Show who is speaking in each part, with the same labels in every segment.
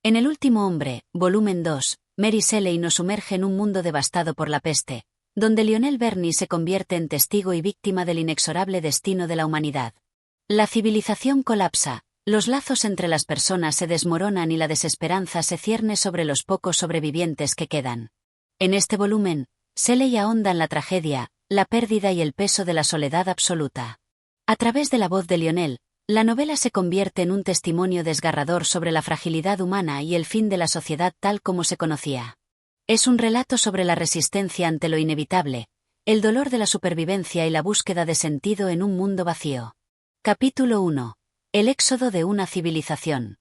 Speaker 1: En El último hombre, volumen 2, Mary Shelley nos sumerge en un mundo devastado por la peste, donde Lionel Verney se convierte en testigo y víctima del inexorable destino de la humanidad. La civilización colapsa, los lazos entre las personas se desmoronan y la desesperanza se cierne sobre los pocos sobrevivientes que quedan. En este volumen, Shelley ahonda en la tragedia, la pérdida y el peso de la soledad absoluta. A través de la voz de Lionel, la novela se convierte en un testimonio desgarrador sobre la fragilidad humana y el fin de la sociedad tal como se conocía. Es un relato sobre la resistencia ante lo inevitable, el dolor de la supervivencia y la búsqueda de sentido en un mundo vacío. Capítulo 1. El éxodo de una civilización.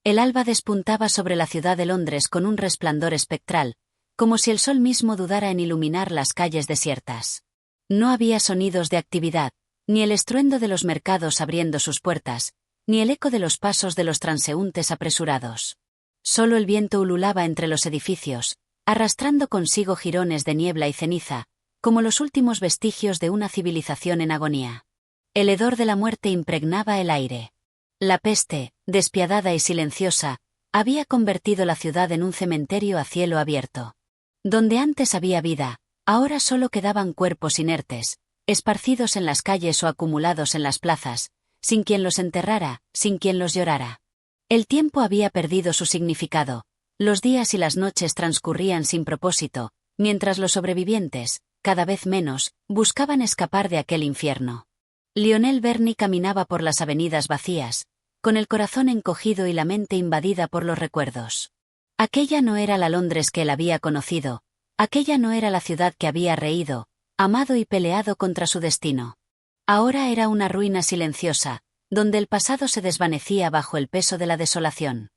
Speaker 1: El alba despuntaba sobre la ciudad de Londres con un resplandor espectral, como si el sol mismo dudara en iluminar las calles desiertas. No había sonidos de actividad, ni el estruendo de los mercados abriendo sus puertas, ni el eco de los pasos de los transeúntes apresurados. Solo el viento ululaba entre los edificios, arrastrando consigo jirones de niebla y ceniza, como los últimos vestigios de una civilización en agonía. El hedor de la muerte impregnaba el aire. La peste, despiadada y silenciosa, había convertido la ciudad en un cementerio a cielo abierto. Donde antes había vida, ahora solo quedaban cuerpos inertes, esparcidos en las calles o acumulados en las plazas, sin quien los enterrara, sin quien los llorara. El tiempo había perdido su significado, los días y las noches transcurrían sin propósito, mientras los sobrevivientes, cada vez menos, buscaban escapar de aquel infierno. Lionel Verney caminaba por las avenidas vacías, con el corazón encogido y la mente invadida por los recuerdos. Aquella no era la Londres que él había conocido, aquella no era la ciudad que había reído, amado y peleado contra su destino. Ahora era una ruina silenciosa, donde el pasado se desvanecía bajo el peso de la desolación.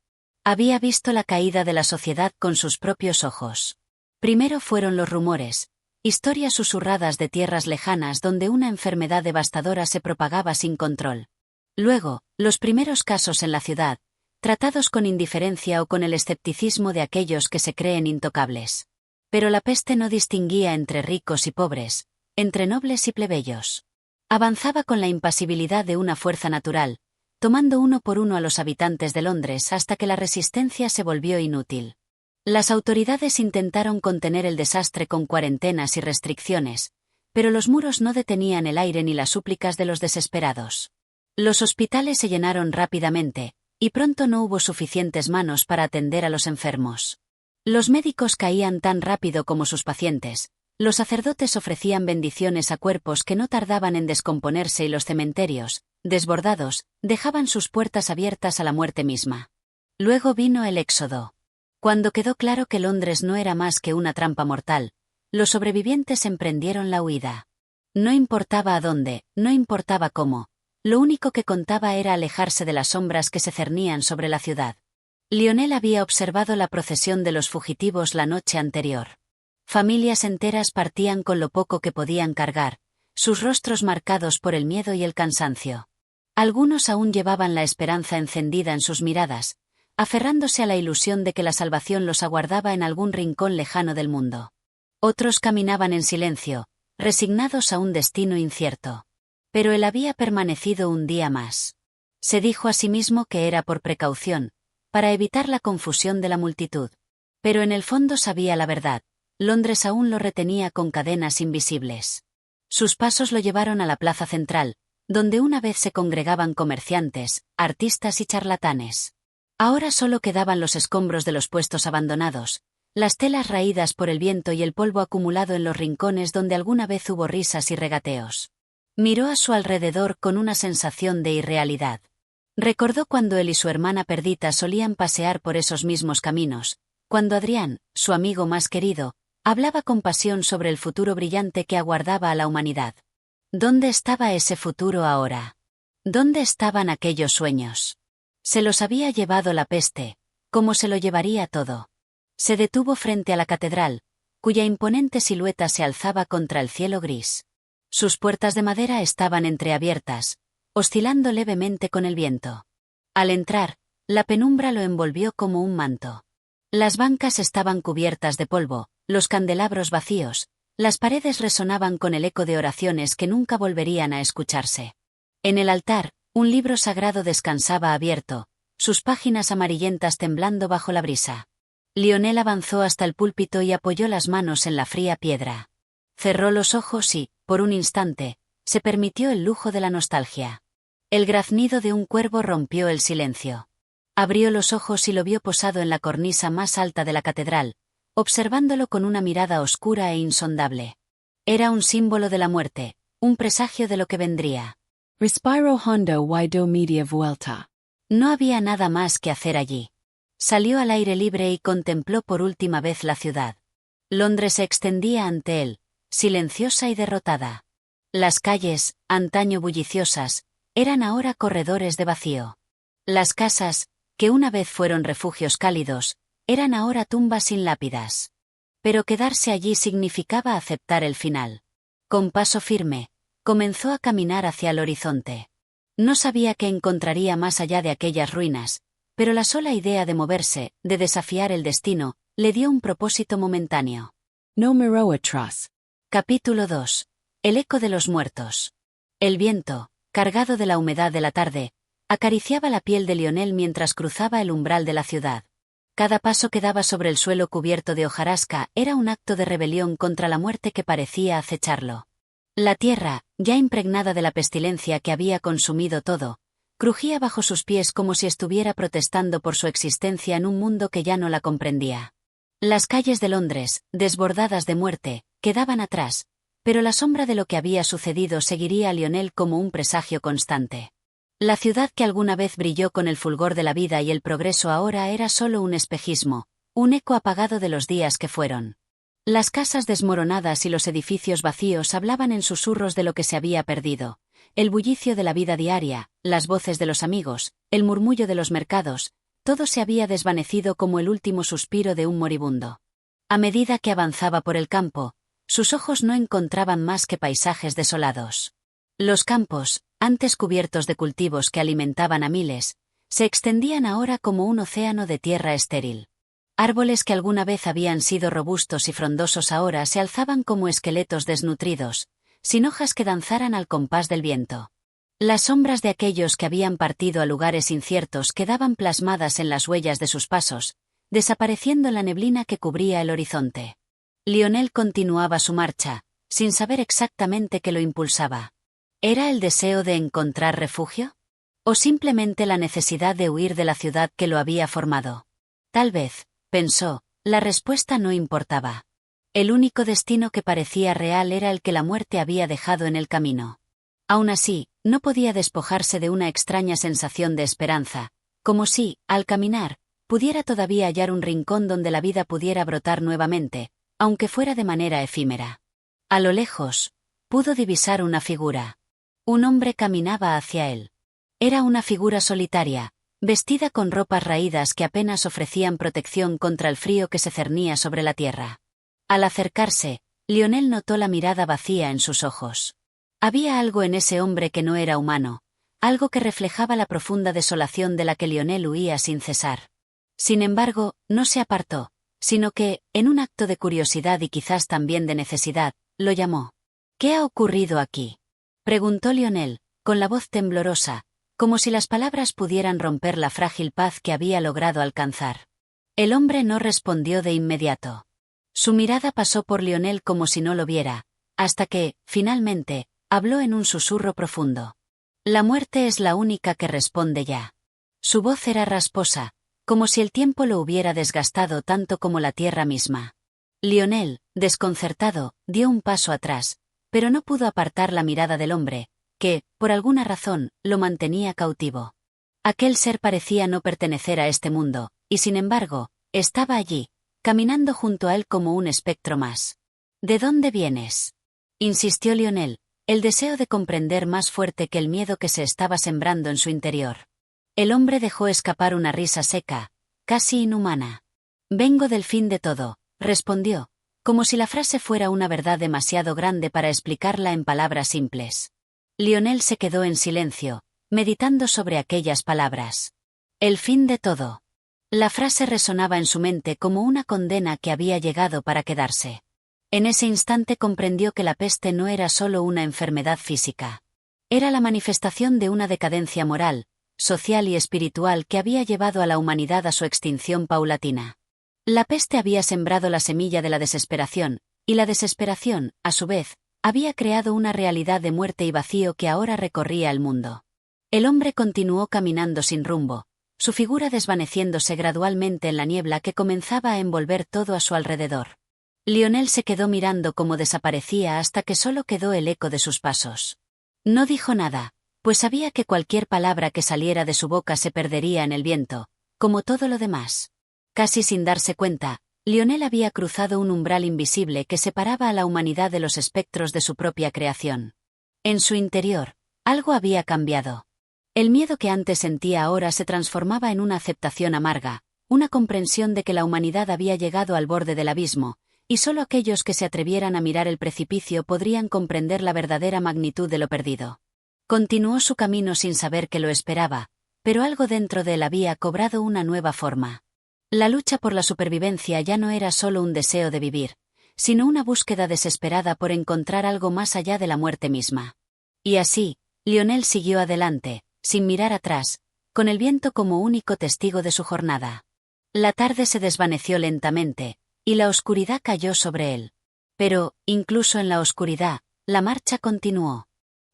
Speaker 1: Había visto la caída de la sociedad con sus propios ojos. Primero fueron los rumores, historias susurradas de tierras lejanas donde una enfermedad devastadora se propagaba sin control. Luego, los primeros casos en la ciudad, tratados con indiferencia o con el escepticismo de aquellos que se creen intocables. Pero la peste no distinguía entre ricos y pobres, entre nobles y plebeyos. Avanzaba con la impasibilidad de una fuerza natural, tomando uno por uno a los habitantes de Londres hasta que la resistencia se volvió inútil. Las autoridades intentaron contener el desastre con cuarentenas y restricciones, pero los muros no detenían el aire ni las súplicas de los desesperados. Los hospitales se llenaron rápidamente, y pronto no hubo suficientes manos para atender a los enfermos. Los médicos caían tan rápido como sus pacientes, los sacerdotes ofrecían bendiciones a cuerpos que no tardaban en descomponerse y los cementerios, desbordados, dejaban sus puertas abiertas a la muerte misma. Luego vino el éxodo. Cuando quedó claro que Londres no era más que una trampa mortal, los sobrevivientes emprendieron la huida. No importaba a dónde, no importaba cómo, lo único que contaba era alejarse de las sombras que se cernían sobre la ciudad. Lionel había observado la procesión de los fugitivos la noche anterior. Familias enteras partían con lo poco que podían cargar, sus rostros marcados por el miedo y el cansancio. Algunos aún llevaban la esperanza encendida en sus miradas, aferrándose a la ilusión de que la salvación los aguardaba en algún rincón lejano del mundo. Otros caminaban en silencio, resignados a un destino incierto. Pero él había permanecido un día más. Se dijo a sí mismo que era por precaución, para evitar la confusión de la multitud. Pero en el fondo sabía la verdad, Londres aún lo retenía con cadenas invisibles. Sus pasos lo llevaron a la plaza central, donde una vez se congregaban comerciantes, artistas y charlatanes. Ahora solo quedaban los escombros de los puestos abandonados, las telas raídas por el viento y el polvo acumulado en los rincones donde alguna vez hubo risas y regateos. Miró a su alrededor con una sensación de irrealidad. Recordó cuando él y su hermana Perdita solían pasear por esos mismos caminos, cuando Adrián, su amigo más querido, hablaba con pasión sobre el futuro brillante que aguardaba a la humanidad. ¿Dónde estaba ese futuro ahora? ¿Dónde estaban aquellos sueños? Se los había llevado la peste, como se lo llevaría todo. Se detuvo frente a la catedral, cuya imponente silueta se alzaba contra el cielo gris. Sus puertas de madera estaban entreabiertas, oscilando levemente con el viento. Al entrar, la penumbra lo envolvió como un manto. Las bancas estaban cubiertas de polvo, los candelabros vacíos, las paredes resonaban con el eco de oraciones que nunca volverían a escucharse. En el altar, un libro sagrado descansaba abierto, sus páginas amarillentas temblando bajo la brisa. Lionel avanzó hasta el púlpito y apoyó las manos en la fría piedra. Cerró los ojos y, por un instante, se permitió el lujo de la nostalgia. El graznido de un cuervo rompió el silencio. Abrió los ojos y lo vio posado en la cornisa más alta de la catedral, observándolo con una mirada oscura e insondable. Era un símbolo de la muerte, un presagio de lo que vendría.
Speaker 2: Respiro hondo y do media vuelta.
Speaker 1: No había nada más que hacer allí. Salió al aire libre y contempló por última vez la ciudad. Londres se extendía ante él, silenciosa y derrotada. Las calles, antaño bulliciosas, eran ahora corredores de vacío. Las casas, que una vez fueron refugios cálidos, eran ahora tumbas sin lápidas. Pero quedarse allí significaba aceptar el final. Con paso firme, comenzó a caminar hacia el horizonte. No sabía qué encontraría más allá de aquellas ruinas, pero la sola idea de moverse, de desafiar el destino, le dio un propósito momentáneo.
Speaker 2: No miró atrás.
Speaker 1: Capítulo 2. El eco de los muertos. El viento, cargado de la humedad de la tarde, acariciaba la piel de Lionel mientras cruzaba el umbral de la ciudad. Cada paso que daba sobre el suelo cubierto de hojarasca era un acto de rebelión contra la muerte que parecía acecharlo. La tierra, ya impregnada de la pestilencia que había consumido todo, crujía bajo sus pies como si estuviera protestando por su existencia en un mundo que ya no la comprendía. Las calles de Londres, desbordadas de muerte, quedaban atrás, pero la sombra de lo que había sucedido seguiría a Lionel como un presagio constante. La ciudad que alguna vez brilló con el fulgor de la vida y el progreso ahora era solo un espejismo, un eco apagado de los días que fueron. Las casas desmoronadas y los edificios vacíos hablaban en susurros de lo que se había perdido. El bullicio de la vida diaria, las voces de los amigos, el murmullo de los mercados, todo se había desvanecido como el último suspiro de un moribundo. A medida que avanzaba por el campo, sus ojos no encontraban más que paisajes desolados. Los campos, antes cubiertos de cultivos que alimentaban a miles, se extendían ahora como un océano de tierra estéril. Árboles que alguna vez habían sido robustos y frondosos ahora se alzaban como esqueletos desnutridos, sin hojas que danzaran al compás del viento. Las sombras de aquellos que habían partido a lugares inciertos quedaban plasmadas en las huellas de sus pasos, desapareciendo en la neblina que cubría el horizonte. Lionel continuaba su marcha, sin saber exactamente qué lo impulsaba. ¿Era el deseo de encontrar refugio? ¿O simplemente la necesidad de huir de la ciudad que lo había formado? Tal vez, pensó, la respuesta no importaba. El único destino que parecía real era el que la muerte había dejado en el camino. Aún así, no podía despojarse de una extraña sensación de esperanza, como si, al caminar, pudiera todavía hallar un rincón donde la vida pudiera brotar nuevamente, aunque fuera de manera efímera. A lo lejos, pudo divisar una figura. Un hombre caminaba hacia él. Era una figura solitaria, vestida con ropas raídas que apenas ofrecían protección contra el frío que se cernía sobre la tierra. Al acercarse, Lionel notó la mirada vacía en sus ojos. Había algo en ese hombre que no era humano, algo que reflejaba la profunda desolación de la que Lionel huía sin cesar. Sin embargo, no se apartó, sino que, en un acto de curiosidad y quizás también de necesidad, lo llamó. ¿Qué ha ocurrido aquí?, preguntó Lionel, con la voz temblorosa, como si las palabras pudieran romper la frágil paz que había logrado alcanzar. El hombre no respondió de inmediato. Su mirada pasó por Lionel como si no lo viera, hasta que, finalmente, habló en un susurro profundo. La muerte es la única que responde ya. Su voz era rasposa, como si el tiempo lo hubiera desgastado tanto como la tierra misma. Lionel, desconcertado, dio un paso atrás, pero no pudo apartar la mirada del hombre, que, por alguna razón, lo mantenía cautivo. Aquel ser parecía no pertenecer a este mundo, y sin embargo, estaba allí, caminando junto a él como un espectro más. ¿De dónde vienes?, insistió Lionel, el deseo de comprender más fuerte que el miedo que se estaba sembrando en su interior. El hombre dejó escapar una risa seca, casi inhumana. Vengo del fin de todo, respondió, como si la frase fuera una verdad demasiado grande para explicarla en palabras simples. Lionel se quedó en silencio, meditando sobre aquellas palabras. El fin de todo. La frase resonaba en su mente como una condena que había llegado para quedarse. En ese instante comprendió que la peste no era solo una enfermedad física. Era la manifestación de una decadencia moral, social y espiritual que había llevado a la humanidad a su extinción paulatina. La peste había sembrado la semilla de la desesperación, y la desesperación, a su vez, había creado una realidad de muerte y vacío que ahora recorría el mundo. El hombre continuó caminando sin rumbo, su figura desvaneciéndose gradualmente en la niebla que comenzaba a envolver todo a su alrededor. Lionel se quedó mirando cómo desaparecía hasta que solo quedó el eco de sus pasos. No dijo nada, pues sabía que cualquier palabra que saliera de su boca se perdería en el viento, como todo lo demás. Casi sin darse cuenta, Lionel había cruzado un umbral invisible que separaba a la humanidad de los espectros de su propia creación. En su interior, algo había cambiado. El miedo que antes sentía ahora se transformaba en una aceptación amarga, una comprensión de que la humanidad había llegado al borde del abismo, y solo aquellos que se atrevieran a mirar el precipicio podrían comprender la verdadera magnitud de lo perdido. Continuó su camino sin saber que lo esperaba, pero algo dentro de él había cobrado una nueva forma. La lucha por la supervivencia ya no era solo un deseo de vivir, sino una búsqueda desesperada por encontrar algo más allá de la muerte misma. Y así, Lionel siguió adelante, sin mirar atrás, con el viento como único testigo de su jornada. La tarde se desvaneció lentamente, y la oscuridad cayó sobre él. Pero, incluso en la oscuridad, la marcha continuó.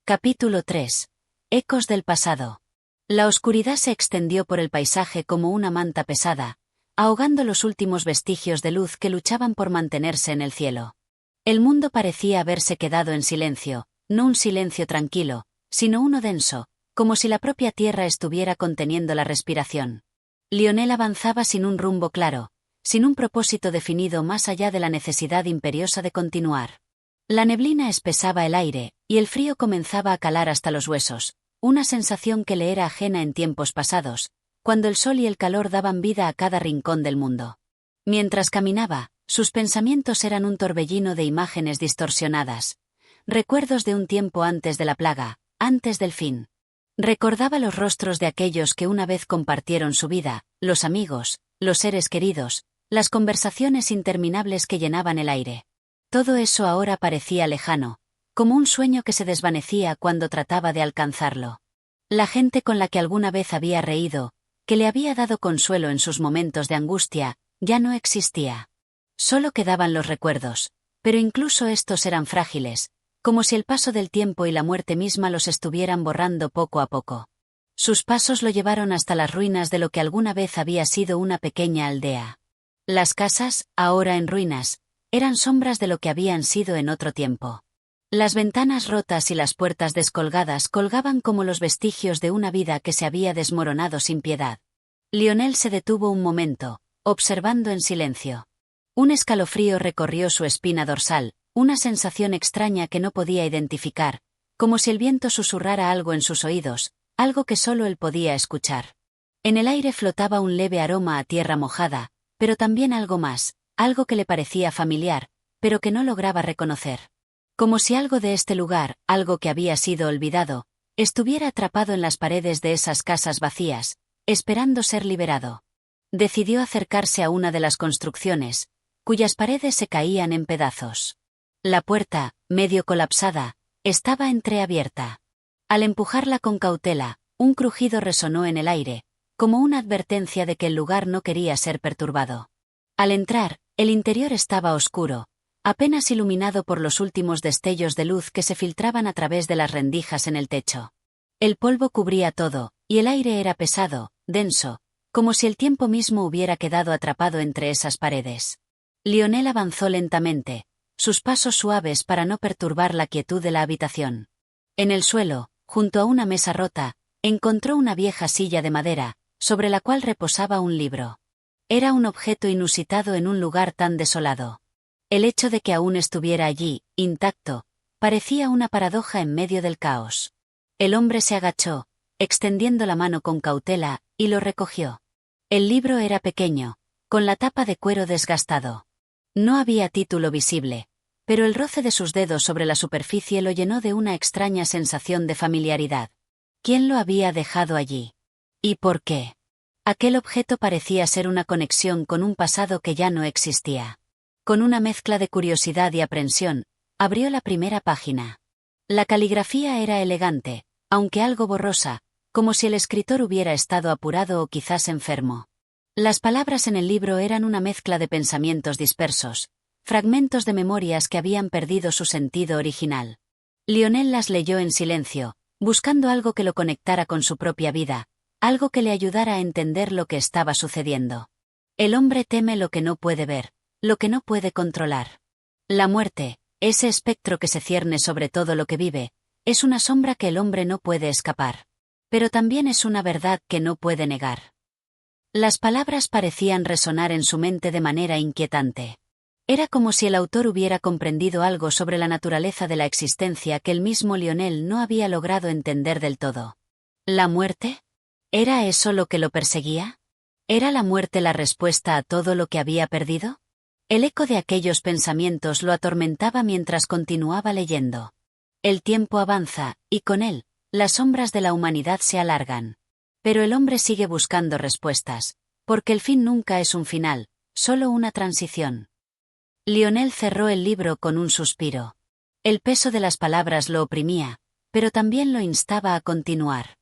Speaker 1: Capítulo 3. Ecos del pasado. La oscuridad se extendió por el paisaje como una manta pesada, ahogando los últimos vestigios de luz que luchaban por mantenerse en el cielo. El mundo parecía haberse quedado en silencio, no un silencio tranquilo, sino uno denso, como si la propia tierra estuviera conteniendo la respiración. Lionel avanzaba sin un rumbo claro, sin un propósito definido más allá de la necesidad imperiosa de continuar. La neblina espesaba el aire, y el frío comenzaba a calar hasta los huesos, una sensación que le era ajena en tiempos pasados, cuando el sol y el calor daban vida a cada rincón del mundo. Mientras caminaba, sus pensamientos eran un torbellino de imágenes distorsionadas, recuerdos de un tiempo antes de la plaga, antes del fin. Recordaba los rostros de aquellos que una vez compartieron su vida, los amigos, los seres queridos, las conversaciones interminables que llenaban el aire. Todo eso ahora parecía lejano, como un sueño que se desvanecía cuando trataba de alcanzarlo. La gente con la que alguna vez había reído, que le había dado consuelo en sus momentos de angustia, ya no existía. Solo quedaban los recuerdos, pero incluso estos eran frágiles, como si el paso del tiempo y la muerte misma los estuvieran borrando poco a poco. Sus pasos lo llevaron hasta las ruinas de lo que alguna vez había sido una pequeña aldea. Las casas, ahora en ruinas, eran sombras de lo que habían sido en otro tiempo. Las ventanas rotas y las puertas descolgadas colgaban como los vestigios de una vida que se había desmoronado sin piedad. Lionel se detuvo un momento, observando en silencio. Un escalofrío recorrió su espina dorsal, una sensación extraña que no podía identificar, como si el viento susurrara algo en sus oídos, algo que solo él podía escuchar. En el aire flotaba un leve aroma a tierra mojada, pero también algo más, algo que le parecía familiar, pero que no lograba reconocer. Como si algo de este lugar, algo que había sido olvidado, estuviera atrapado en las paredes de esas casas vacías, esperando ser liberado. Decidió acercarse a una de las construcciones, cuyas paredes se caían en pedazos. La puerta, medio colapsada, estaba entreabierta. Al empujarla con cautela, un crujido resonó en el aire, como una advertencia de que el lugar no quería ser perturbado. Al entrar, el interior estaba oscuro, apenas iluminado por los últimos destellos de luz que se filtraban a través de las rendijas en el techo. El polvo cubría todo, y el aire era pesado, denso, como si el tiempo mismo hubiera quedado atrapado entre esas paredes. Lionel avanzó lentamente, sus pasos suaves para no perturbar la quietud de la habitación. En el suelo, junto a una mesa rota, encontró una vieja silla de madera, sobre la cual reposaba un libro. Era un objeto inusitado en un lugar tan desolado. El hecho de que aún estuviera allí, intacto, parecía una paradoja en medio del caos. El hombre se agachó, extendiendo la mano con cautela, y lo recogió. El libro era pequeño, con la tapa de cuero desgastado. No había título visible, pero el roce de sus dedos sobre la superficie lo llenó de una extraña sensación de familiaridad. ¿Quién lo había dejado allí? ¿Y por qué? Aquel objeto parecía ser una conexión con un pasado que ya no existía. Con una mezcla de curiosidad y aprensión, abrió la primera página. La caligrafía era elegante, aunque algo borrosa, como si el escritor hubiera estado apurado o quizás enfermo. Las palabras en el libro eran una mezcla de pensamientos dispersos, fragmentos de memorias que habían perdido su sentido original. Lionel las leyó en silencio, buscando algo que lo conectara con su propia vida, algo que le ayudara a entender lo que estaba sucediendo. El hombre teme lo que no puede ver, lo que no puede controlar. La muerte, ese espectro que se cierne sobre todo lo que vive, es una sombra que el hombre no puede escapar. Pero también es una verdad que no puede negar. Las palabras parecían resonar en su mente de manera inquietante. Era como si el autor hubiera comprendido algo sobre la naturaleza de la existencia que el mismo Lionel no había logrado entender del todo. ¿La muerte? ¿Era eso lo que lo perseguía? ¿Era la muerte la respuesta a todo lo que había perdido? El eco de aquellos pensamientos lo atormentaba mientras continuaba leyendo. El tiempo avanza, y con él, las sombras de la humanidad se alargan. Pero el hombre sigue buscando respuestas, porque el fin nunca es un final, solo una transición. Lionel cerró el libro con un suspiro. El peso de las palabras lo oprimía, pero también lo instaba a continuar.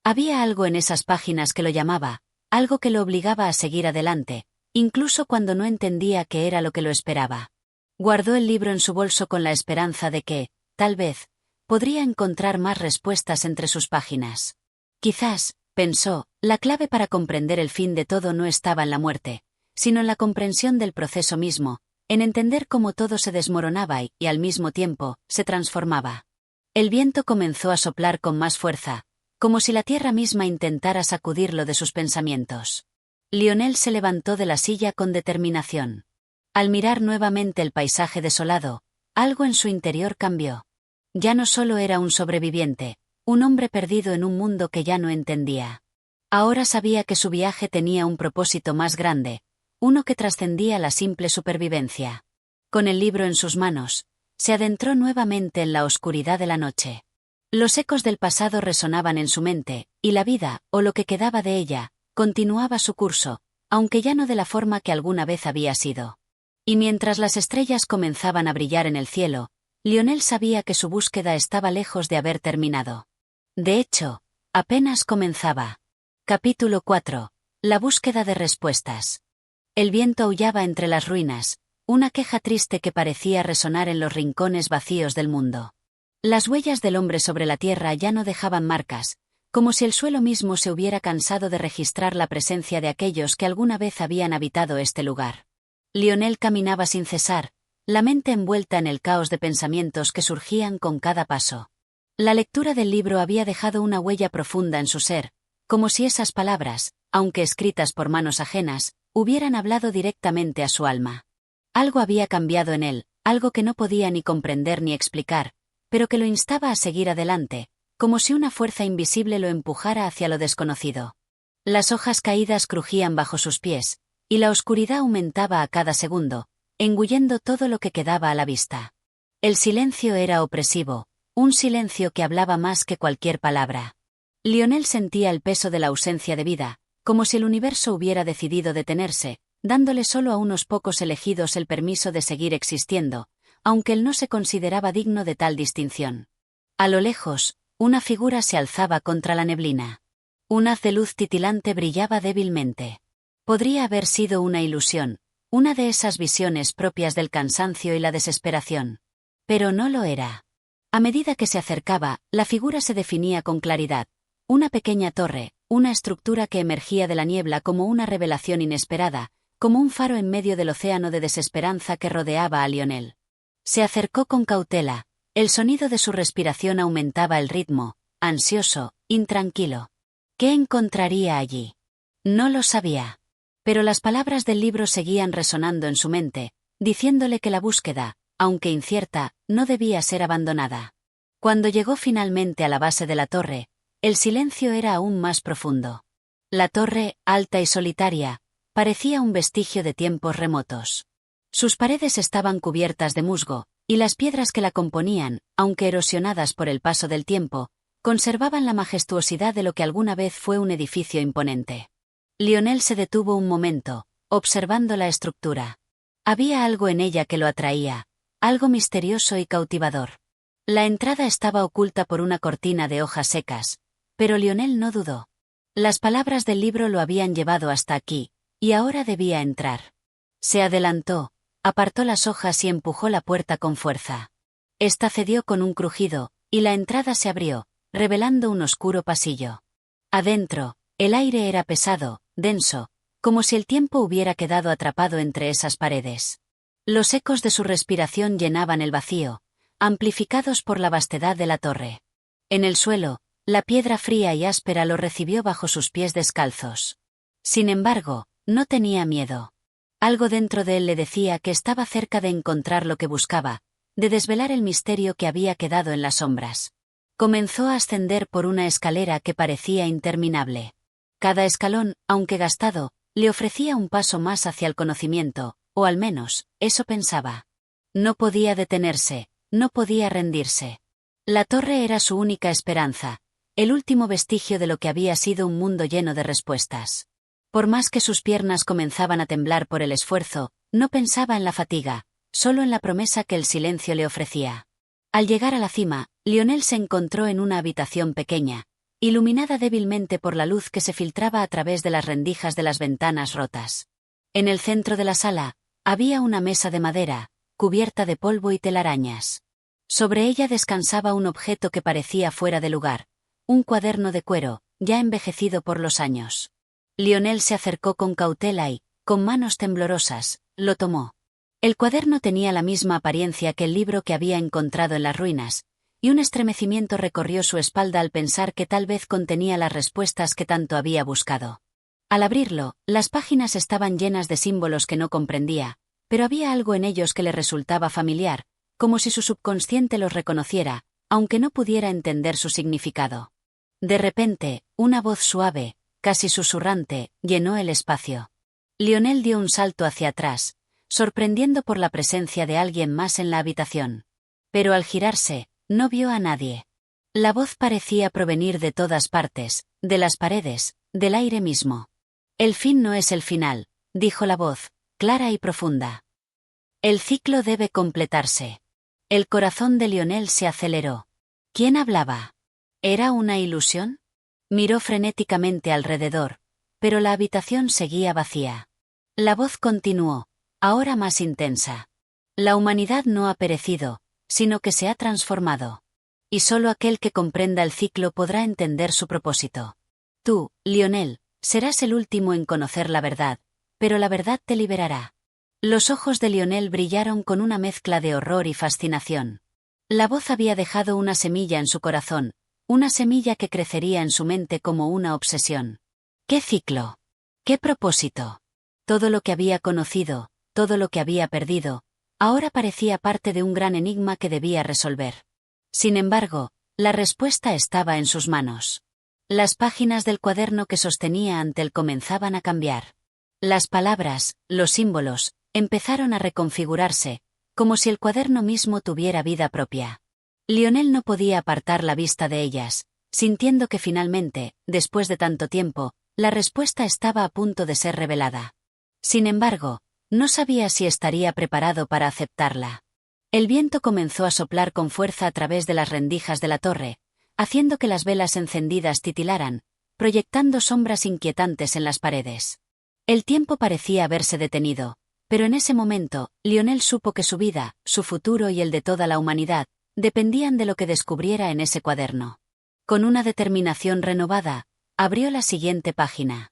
Speaker 1: Había algo en esas páginas que lo llamaba, algo que lo obligaba a seguir adelante, incluso cuando no entendía qué era lo que lo esperaba. Guardó el libro en su bolso con la esperanza de que, tal vez, podría encontrar más respuestas entre sus páginas. Quizás, pensó, la clave para comprender el fin de todo no estaba en la muerte, sino en la comprensión del proceso mismo, en entender cómo todo se desmoronaba y, al mismo tiempo, se transformaba. El viento comenzó a soplar con más fuerza, como si la tierra misma intentara sacudirlo de sus pensamientos. Lionel se levantó de la silla con determinación. Al mirar nuevamente el paisaje desolado, algo en su interior cambió. Ya no solo era un sobreviviente, un hombre perdido en un mundo que ya no entendía. Ahora sabía que su viaje tenía un propósito más grande, uno que trascendía la simple supervivencia. Con el libro en sus manos, se adentró nuevamente en la oscuridad de la noche. Los ecos del pasado resonaban en su mente, y la vida, o lo que quedaba de ella, continuaba su curso, aunque ya no de la forma que alguna vez había sido. Y mientras las estrellas comenzaban a brillar en el cielo, Lionel sabía que su búsqueda estaba lejos de haber terminado. De hecho, apenas comenzaba. Capítulo 4. La búsqueda de respuestas. El viento aullaba entre las ruinas, una queja triste que parecía resonar en los rincones vacíos del mundo. Las huellas del hombre sobre la tierra ya no dejaban marcas, como si el suelo mismo se hubiera cansado de registrar la presencia de aquellos que alguna vez habían habitado este lugar. Lionel caminaba sin cesar, la mente envuelta en el caos de pensamientos que surgían con cada paso. La lectura del libro había dejado una huella profunda en su ser, como si esas palabras, aunque escritas por manos ajenas, hubieran hablado directamente a su alma. Algo había cambiado en él, algo que no podía ni comprender ni explicar, pero que lo instaba a seguir adelante, como si una fuerza invisible lo empujara hacia lo desconocido. Las hojas caídas crujían bajo sus pies, y la oscuridad aumentaba a cada segundo, engullendo todo lo que quedaba a la vista. El silencio era opresivo, un silencio que hablaba más que cualquier palabra. Lionel sentía el peso de la ausencia de vida, como si el universo hubiera decidido detenerse, dándole solo a unos pocos elegidos el permiso de seguir existiendo, aunque él no se consideraba digno de tal distinción. A lo lejos, una figura se alzaba contra la neblina. Un haz de luz titilante brillaba débilmente. Podría haber sido una ilusión, una de esas visiones propias del cansancio y la desesperación. Pero no lo era. A medida que se acercaba, la figura se definía con claridad. Una pequeña torre, una estructura que emergía de la niebla como una revelación inesperada, como un faro en medio del océano de desesperanza que rodeaba a Lionel. Se acercó con cautela, el sonido de su respiración aumentaba el ritmo, ansioso, intranquilo. ¿Qué encontraría allí? No lo sabía. Pero las palabras del libro seguían resonando en su mente, diciéndole que la búsqueda, aunque incierta, no debía ser abandonada. Cuando llegó finalmente a la base de la torre, el silencio era aún más profundo. La torre, alta y solitaria, parecía un vestigio de tiempos remotos. Sus paredes estaban cubiertas de musgo, y las piedras que la componían, aunque erosionadas por el paso del tiempo, conservaban la majestuosidad de lo que alguna vez fue un edificio imponente. Lionel se detuvo un momento, observando la estructura. Había algo en ella que lo atraía, algo misterioso y cautivador. La entrada estaba oculta por una cortina de hojas secas, Pero Lionel no dudó. Las palabras del libro lo habían llevado hasta aquí, y ahora debía entrar. Se adelantó, apartó las hojas y empujó la puerta con fuerza. Esta cedió con un crujido, y la entrada se abrió, revelando un oscuro pasillo. Adentro, el aire era pesado, denso, como si el tiempo hubiera quedado atrapado entre esas paredes. Los ecos de su respiración llenaban el vacío, amplificados por la vastedad de la torre. En el suelo, la piedra fría y áspera lo recibió bajo sus pies descalzos. Sin embargo, no tenía miedo. Algo dentro de él le decía que estaba cerca de encontrar lo que buscaba, de desvelar el misterio que había quedado en las sombras. Comenzó a ascender por una escalera que parecía interminable. Cada escalón, aunque gastado, le ofrecía un paso más hacia el conocimiento, o al menos, eso pensaba. No podía detenerse, no podía rendirse. La torre era su única esperanza, el último vestigio de lo que había sido un mundo lleno de respuestas. Por más que sus piernas comenzaban a temblar por el esfuerzo, no pensaba en la fatiga, solo en la promesa que el silencio le ofrecía. Al llegar a la cima, Lionel se encontró en una habitación pequeña, iluminada débilmente por la luz que se filtraba a través de las rendijas de las ventanas rotas. En el centro de la sala, había una mesa de madera, cubierta de polvo y telarañas. Sobre ella descansaba un objeto que parecía fuera de lugar, un cuaderno de cuero, ya envejecido por los años. Lionel se acercó con cautela y, con manos temblorosas, lo tomó. El cuaderno tenía la misma apariencia que el libro que había encontrado en las ruinas, y un estremecimiento recorrió su espalda al pensar que tal vez contenía las respuestas que tanto había buscado. Al abrirlo, las páginas estaban llenas de símbolos que no comprendía, pero había algo en ellos que le resultaba familiar, como si su subconsciente los reconociera, aunque no pudiera entender su significado. De repente, una voz suave, casi susurrante, llenó el espacio. Lionel dio un salto hacia atrás, sorprendiendo por la presencia de alguien más en la habitación. Pero al girarse, no vio a nadie. La voz parecía provenir de todas partes, de las paredes, del aire mismo. El fin no es el final, dijo la voz, clara y profunda. El ciclo debe completarse. El corazón de Lionel se aceleró. ¿Quién hablaba? ¿Era una ilusión? Miró frenéticamente alrededor, pero la habitación seguía vacía. La voz continuó, ahora más intensa. La humanidad no ha perecido, sino que se ha transformado. Y solo aquel que comprenda el ciclo podrá entender su propósito. Tú, Lionel, serás el último en conocer la verdad, pero la verdad te liberará. Los ojos de Lionel brillaron con una mezcla de horror y fascinación. La voz había dejado una semilla en su corazón, una semilla que crecería en su mente como una obsesión. ¿Qué ciclo? ¿Qué propósito? Todo lo que había conocido, todo lo que había perdido, ahora parecía parte de un gran enigma que debía resolver. Sin embargo, la respuesta estaba en sus manos. Las páginas del cuaderno que sostenía ante él comenzaban a cambiar. Las palabras, los símbolos, empezaron a reconfigurarse, como si el cuaderno mismo tuviera vida propia. Lionel no podía apartar la vista de ellas, sintiendo que finalmente, después de tanto tiempo, la respuesta estaba a punto de ser revelada. Sin embargo, no sabía si estaría preparado para aceptarla. El viento comenzó a soplar con fuerza a través de las rendijas de la torre, haciendo que las velas encendidas titilaran, proyectando sombras inquietantes en las paredes. El tiempo parecía haberse detenido, pero en ese momento, Lionel supo que su vida, su futuro y el de toda la humanidad, dependían de lo que descubriera en ese cuaderno. Con una determinación renovada, abrió la siguiente página.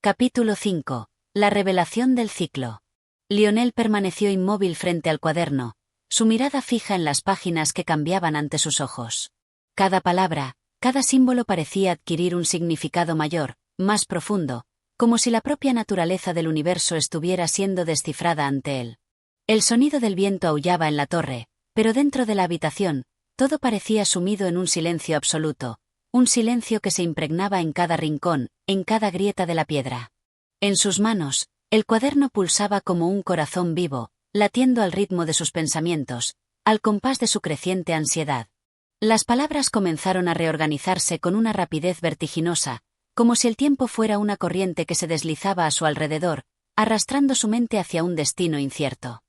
Speaker 1: Capítulo 5. La revelación del ciclo. Lionel permaneció inmóvil frente al cuaderno, su mirada fija en las páginas que cambiaban ante sus ojos. Cada palabra, cada símbolo parecía adquirir un significado mayor, más profundo, como si la propia naturaleza del universo estuviera siendo descifrada ante él. El sonido del viento aullaba en la torre, pero dentro de la habitación, todo parecía sumido en un silencio absoluto, un silencio que se impregnaba en cada rincón, en cada grieta de la piedra. En sus manos, el cuaderno pulsaba como un corazón vivo, latiendo al ritmo de sus pensamientos, al compás de su creciente ansiedad. Las palabras comenzaron a reorganizarse con una rapidez vertiginosa, como si el tiempo fuera una corriente que se deslizaba a su alrededor, arrastrando su mente hacia un destino incierto.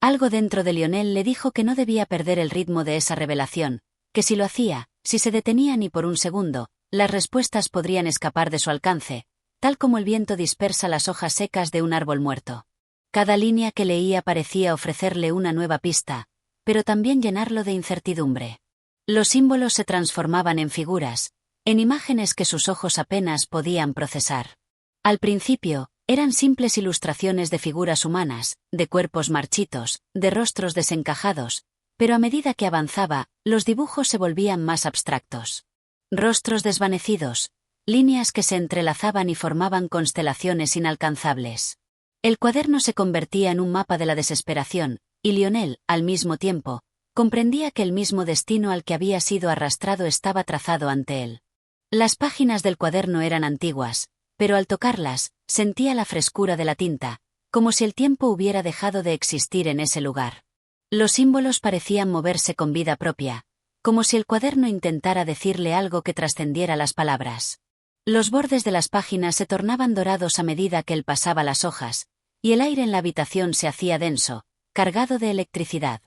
Speaker 1: Algo dentro de Lionel le dijo que no debía perder el ritmo de esa revelación, que si lo hacía, si se detenía ni por un segundo, las respuestas podrían escapar de su alcance, tal como el viento dispersa las hojas secas de un árbol muerto. Cada línea que leía parecía ofrecerle una nueva pista, pero también llenarlo de incertidumbre. Los símbolos se transformaban en figuras, en imágenes que sus ojos apenas podían procesar. Al principio, eran simples ilustraciones de figuras humanas, de cuerpos marchitos, de rostros desencajados, pero a medida que avanzaba, los dibujos se volvían más abstractos. Rostros desvanecidos, líneas que se entrelazaban y formaban constelaciones inalcanzables. El cuaderno se convertía en un mapa de la desesperación, y Lionel, al mismo tiempo, comprendía que el mismo destino al que había sido arrastrado estaba trazado ante él. Las páginas del cuaderno eran antiguas, pero al tocarlas, sentía la frescura de la tinta, como si el tiempo hubiera dejado de existir en ese lugar. Los símbolos parecían moverse con vida propia, como si el cuaderno intentara decirle algo que trascendiera las palabras. Los bordes de las páginas se tornaban dorados a medida que él pasaba las hojas, y el aire en la habitación se hacía denso, cargado de electricidad.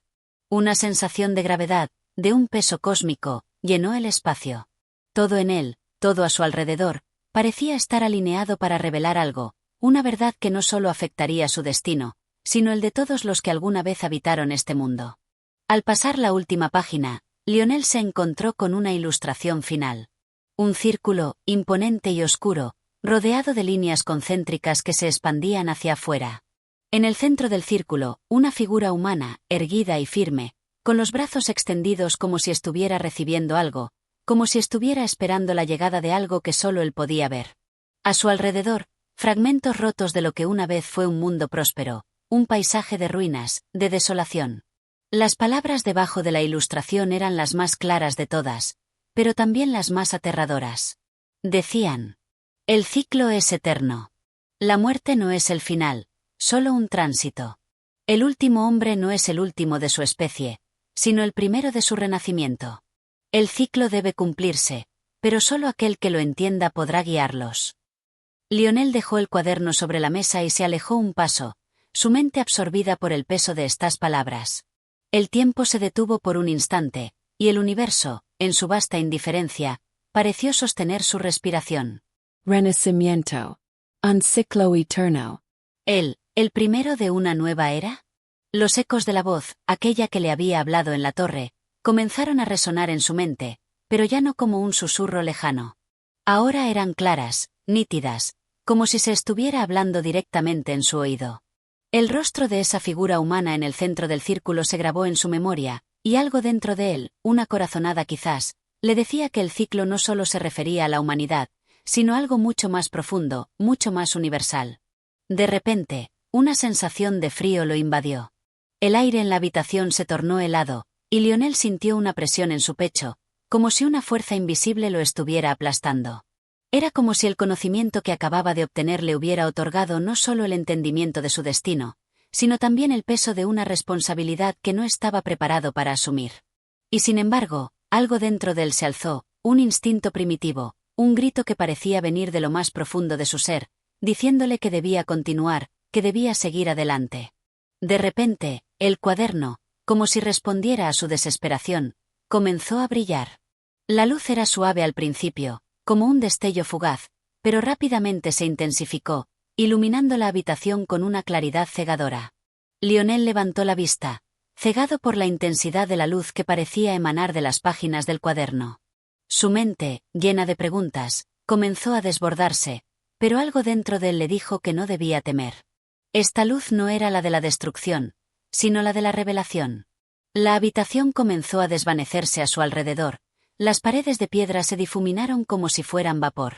Speaker 1: Una sensación de gravedad, de un peso cósmico, llenó el espacio. Todo en él, todo a su alrededor, parecía estar alineado para revelar algo, una verdad que no solo afectaría su destino, sino el de todos los que alguna vez habitaron este mundo. Al pasar la última página, Lionel se encontró con una ilustración final. Un círculo, imponente y oscuro, rodeado de líneas concéntricas que se expandían hacia afuera. En el centro del círculo, una figura humana, erguida y firme, con los brazos extendidos como si estuviera recibiendo algo, como si estuviera esperando la llegada de algo que solo él podía ver. A su alrededor, fragmentos rotos de lo que una vez fue un mundo próspero, un paisaje de ruinas, de desolación. Las palabras debajo de la ilustración eran las más claras de todas, pero también las más aterradoras. Decían: el ciclo es eterno. La muerte no es el final, solo un tránsito. El último hombre no es el último de su especie, sino el primero de su renacimiento. El ciclo debe cumplirse, pero solo aquel que lo entienda podrá guiarlos. Lionel dejó el cuaderno sobre la mesa y se alejó un paso, su mente absorbida por el peso de estas palabras. El tiempo se detuvo por un instante, y el universo, en su vasta indiferencia, pareció sostener su respiración.
Speaker 2: Renacimiento. Un ciclo eterno.
Speaker 1: ¿El primero de una nueva era? Los ecos de la voz, aquella que le había hablado en la torre, comenzaron a resonar en su mente, pero ya no como un susurro lejano. Ahora eran claras, nítidas, como si se estuviera hablando directamente en su oído. El rostro de esa figura humana en el centro del círculo se grabó en su memoria, y algo dentro de él, una corazonada quizás, le decía que el ciclo no solo se refería a la humanidad, sino algo mucho más profundo, mucho más universal. De repente, una sensación de frío lo invadió. El aire en la habitación se tornó helado, y Lionel sintió una presión en su pecho, como si una fuerza invisible lo estuviera aplastando. Era como si el conocimiento que acababa de obtener le hubiera otorgado no solo el entendimiento de su destino, sino también el peso de una responsabilidad que no estaba preparado para asumir. Y sin embargo, algo dentro de él se alzó, un instinto primitivo, un grito que parecía venir de lo más profundo de su ser, diciéndole que debía continuar, que debía seguir adelante. De repente, el cuaderno, como si respondiera a su desesperación, comenzó a brillar. La luz era suave al principio, como un destello fugaz, pero rápidamente se intensificó, iluminando la habitación con una claridad cegadora. Lionel levantó la vista, cegado por la intensidad de la luz que parecía emanar de las páginas del cuaderno. Su mente, llena de preguntas, comenzó a desbordarse, pero algo dentro de él le dijo que no debía temer. Esta luz no era la de la destrucción, sino la de la revelación. La habitación comenzó a desvanecerse a su alrededor, las paredes de piedra se difuminaron como si fueran vapor.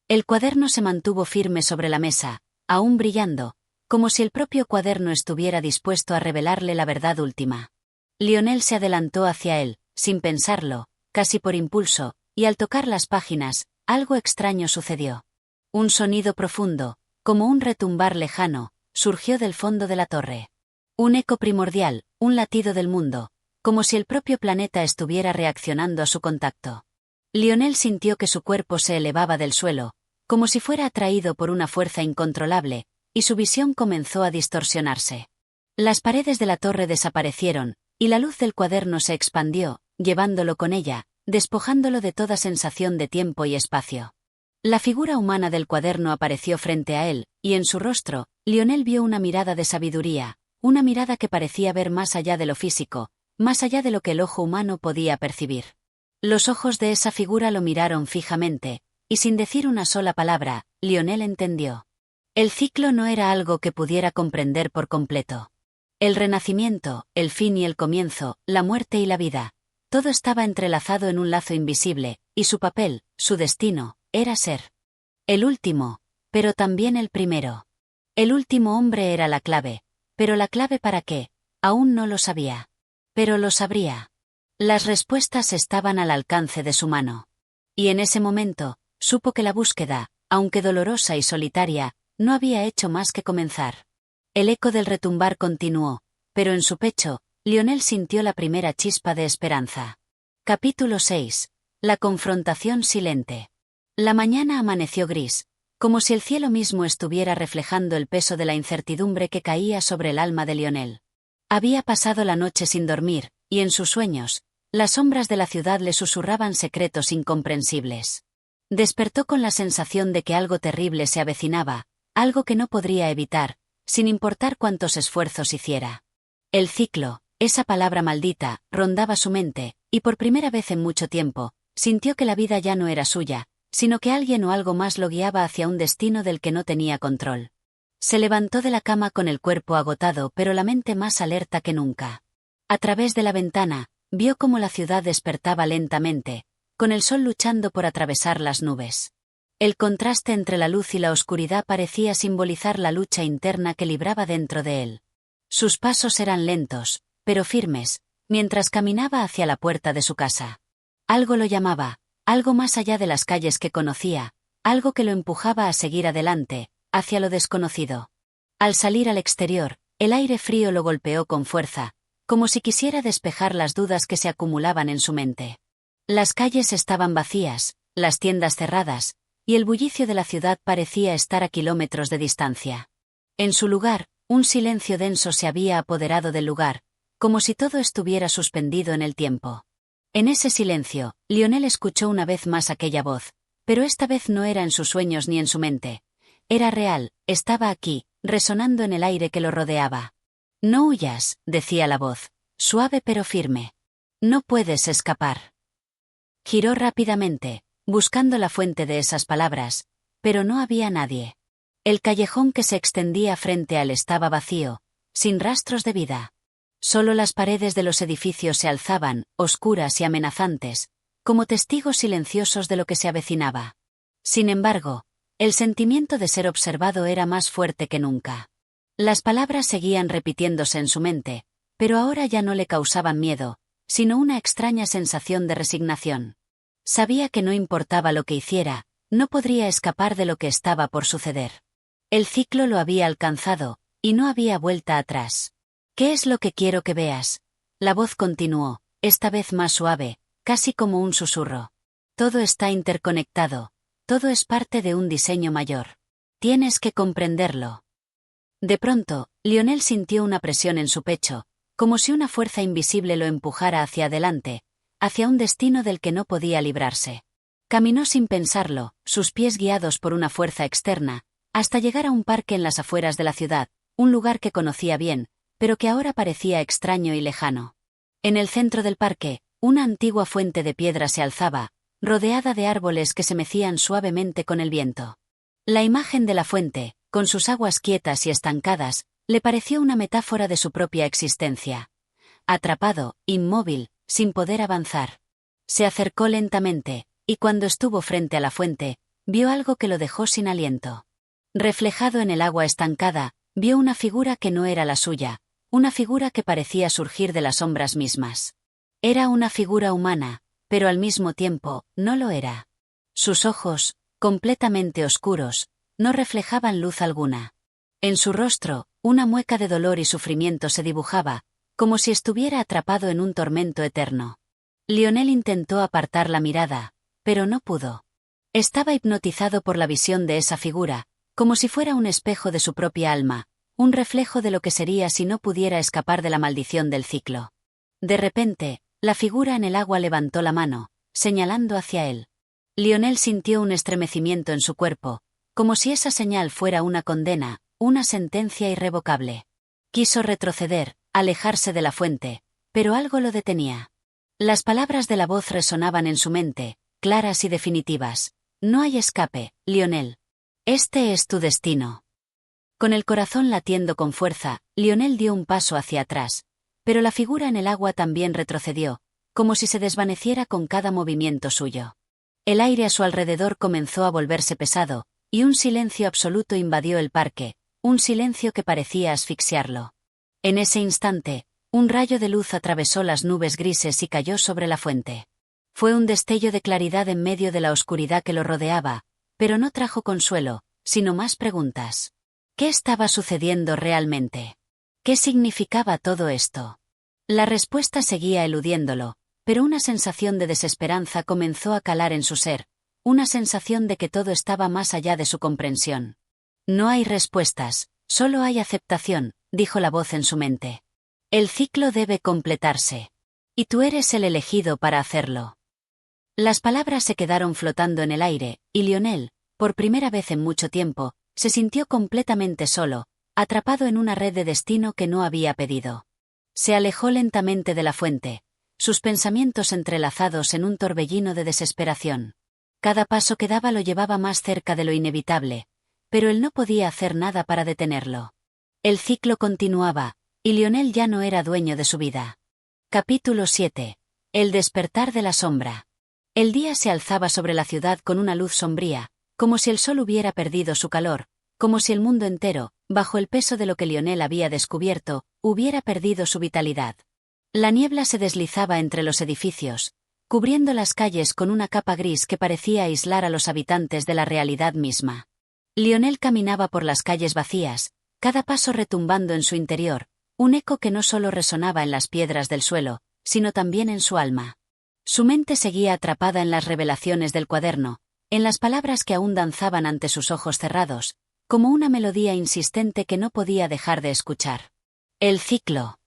Speaker 1: El cuaderno se mantuvo firme sobre la mesa, aún brillando, como si el propio cuaderno estuviera dispuesto a revelarle la verdad última. Lionel se adelantó hacia él, sin pensarlo, casi por impulso, y al tocar las páginas, algo extraño sucedió. Un sonido profundo, como un retumbar lejano, surgió del fondo de la torre. Un eco primordial, un latido del mundo, como si el propio planeta estuviera reaccionando a su contacto. Lionel sintió que su cuerpo se elevaba del suelo, como si fuera atraído por una fuerza incontrolable, y su visión comenzó a distorsionarse. Las paredes de la torre desaparecieron, y la luz del cuaderno se expandió, llevándolo con ella, despojándolo de toda sensación de tiempo y espacio. La figura humana del cuaderno apareció frente a él, y en su rostro, Lionel vio una mirada de sabiduría, una mirada que parecía ver más allá de lo físico, más allá de lo que el ojo humano podía percibir. Los ojos de esa figura lo miraron fijamente, y sin decir una sola palabra, Lionel entendió. El ciclo no era algo que pudiera comprender por completo. El renacimiento, el fin y el comienzo, la muerte y la vida, todo estaba entrelazado en un lazo invisible, y su papel, su destino, era ser el último, pero también el primero. El último hombre era la clave, pero ¿la clave para qué? Aún no lo sabía. Pero lo sabría. Las respuestas estaban al alcance de su mano. Y en ese momento, supo que la búsqueda, aunque dolorosa y solitaria, no había hecho más que comenzar. El eco del retumbar continuó, pero en su pecho, Lionel sintió la primera chispa de esperanza. Capítulo 6. La confrontación silente. La mañana amaneció gris, como si el cielo mismo estuviera reflejando el peso de la incertidumbre que caía sobre el alma de Lionel. Había pasado la noche sin dormir, y en sus sueños, las sombras de la ciudad le susurraban secretos incomprensibles. Despertó con la sensación de que algo terrible se avecinaba, algo que no podría evitar, sin importar cuántos esfuerzos hiciera. El ciclo, esa palabra maldita, rondaba su mente, y por primera vez en mucho tiempo, sintió que la vida ya no era suya, sino que alguien o algo más lo guiaba hacia un destino del que no tenía control. Se levantó de la cama con el cuerpo agotado pero la mente más alerta que nunca. A través de la ventana, vio cómo la ciudad despertaba lentamente, con el sol luchando por atravesar las nubes. El contraste entre la luz y la oscuridad parecía simbolizar la lucha interna que libraba dentro de él. Sus pasos eran lentos, pero firmes, mientras caminaba hacia la puerta de su casa. Algo lo llamaba, algo más allá de las calles que conocía, algo que lo empujaba a seguir adelante, hacia lo desconocido. Al salir al exterior, el aire frío lo golpeó con fuerza, como si quisiera despejar las dudas que se acumulaban en su mente. Las calles estaban vacías, las tiendas cerradas, y el bullicio de la ciudad parecía estar a kilómetros de distancia. En su lugar, un silencio denso se había apoderado del lugar, como si todo estuviera suspendido en el tiempo. En ese silencio, Lionel escuchó una vez más aquella voz, pero esta vez no era en sus sueños ni en su mente. Era real, estaba aquí, resonando en el aire que lo rodeaba. No huyas, decía la voz, suave pero firme. No puedes escapar. Giró rápidamente, buscando la fuente de esas palabras, pero no había nadie. El callejón que se extendía frente a él estaba vacío, sin rastros de vida. Solo las paredes de los edificios se alzaban, oscuras y amenazantes, como testigos silenciosos de lo que se avecinaba. Sin embargo, el sentimiento de ser observado era más fuerte que nunca. Las palabras seguían repitiéndose en su mente, pero ahora ya no le causaban miedo, sino una extraña sensación de resignación. Sabía que no importaba lo que hiciera, no podría escapar de lo que estaba por suceder. El ciclo lo había alcanzado, y no había vuelta atrás. ¿Qué es lo que quiero que veas? La voz continuó, esta vez más suave, casi como un susurro. Todo está interconectado, todo es parte de un diseño mayor. Tienes que comprenderlo. De pronto, Lionel sintió una presión en su pecho, como si una fuerza invisible lo empujara hacia adelante, hacia un destino del que no podía librarse. Caminó sin pensarlo, sus pies guiados por una fuerza externa, hasta llegar a un parque en las afueras de la ciudad, un lugar que conocía bien, pero que ahora parecía extraño y lejano. En el centro del parque, una antigua fuente de piedra se alzaba, rodeada de árboles que se mecían suavemente con el viento. La imagen de la fuente, con sus aguas quietas y estancadas, le pareció una metáfora de su propia existencia. Atrapado, inmóvil, sin poder avanzar. Se acercó lentamente, y cuando estuvo frente a la fuente, vio algo que lo dejó sin aliento. Reflejado en el agua estancada, vio una figura que no era la suya, una figura que parecía surgir de las sombras mismas. Era una figura humana, pero al mismo tiempo, no lo era. Sus ojos, completamente oscuros, no reflejaban luz alguna. En su rostro, una mueca de dolor y sufrimiento se dibujaba, como si estuviera atrapado en un tormento eterno. Lionel intentó apartar la mirada, pero no pudo. Estaba hipnotizado por la visión de esa figura, como si fuera un espejo de su propia alma, un reflejo de lo que sería si no pudiera escapar de la maldición del ciclo. De repente, la figura en el agua levantó la mano, señalando hacia él. Lionel sintió un estremecimiento en su cuerpo, como si esa señal fuera una condena, una sentencia irrevocable. Quiso retroceder, alejarse de la fuente, pero algo lo detenía. Las palabras de la voz resonaban en su mente, claras y definitivas. No hay escape, Lionel. Este es tu destino. Con el corazón latiendo con fuerza, Lionel dio un paso hacia atrás, pero la figura en el agua también retrocedió, como si se desvaneciera con cada movimiento suyo. El aire a su alrededor comenzó a volverse pesado, y un silencio absoluto invadió el parque, un silencio que parecía asfixiarlo. En ese instante, un rayo de luz atravesó las nubes grises y cayó sobre la fuente. Fue un destello de claridad en medio de la oscuridad que lo rodeaba, pero no trajo consuelo, sino más preguntas. ¿Qué estaba sucediendo realmente? ¿Qué significaba todo esto? La respuesta seguía eludiéndolo, pero una sensación de desesperanza comenzó a calar en su ser, una sensación de que todo estaba más allá de su comprensión. No hay respuestas, solo hay aceptación, dijo la voz en su mente. El ciclo debe completarse. Y tú eres el elegido para hacerlo. Las palabras se quedaron flotando en el aire, y Lionel, por primera vez en mucho tiempo, se sintió completamente solo, atrapado en una red de destino que no había pedido. Se alejó lentamente de la fuente, sus pensamientos entrelazados en un torbellino de desesperación. Cada paso que daba lo llevaba más cerca de lo inevitable, pero él no podía hacer nada para detenerlo. El ciclo continuaba, y Lionel ya no era dueño de su vida. Capítulo 7. El despertar de la sombra. El día se alzaba sobre la ciudad con una luz sombría, como si el sol hubiera perdido su calor, como si el mundo entero, bajo el peso de lo que Lionel había descubierto, hubiera perdido su vitalidad. La niebla se deslizaba entre los edificios, cubriendo las calles con una capa gris que parecía aislar a los habitantes de la realidad misma. Lionel caminaba por las calles vacías, cada paso retumbando en su interior, un eco que no solo resonaba en las piedras del suelo, sino también en su alma. Su mente seguía atrapada en las revelaciones del cuaderno, en las palabras que aún danzaban ante sus ojos cerrados, como una melodía insistente que no podía dejar de escuchar. El ciclo.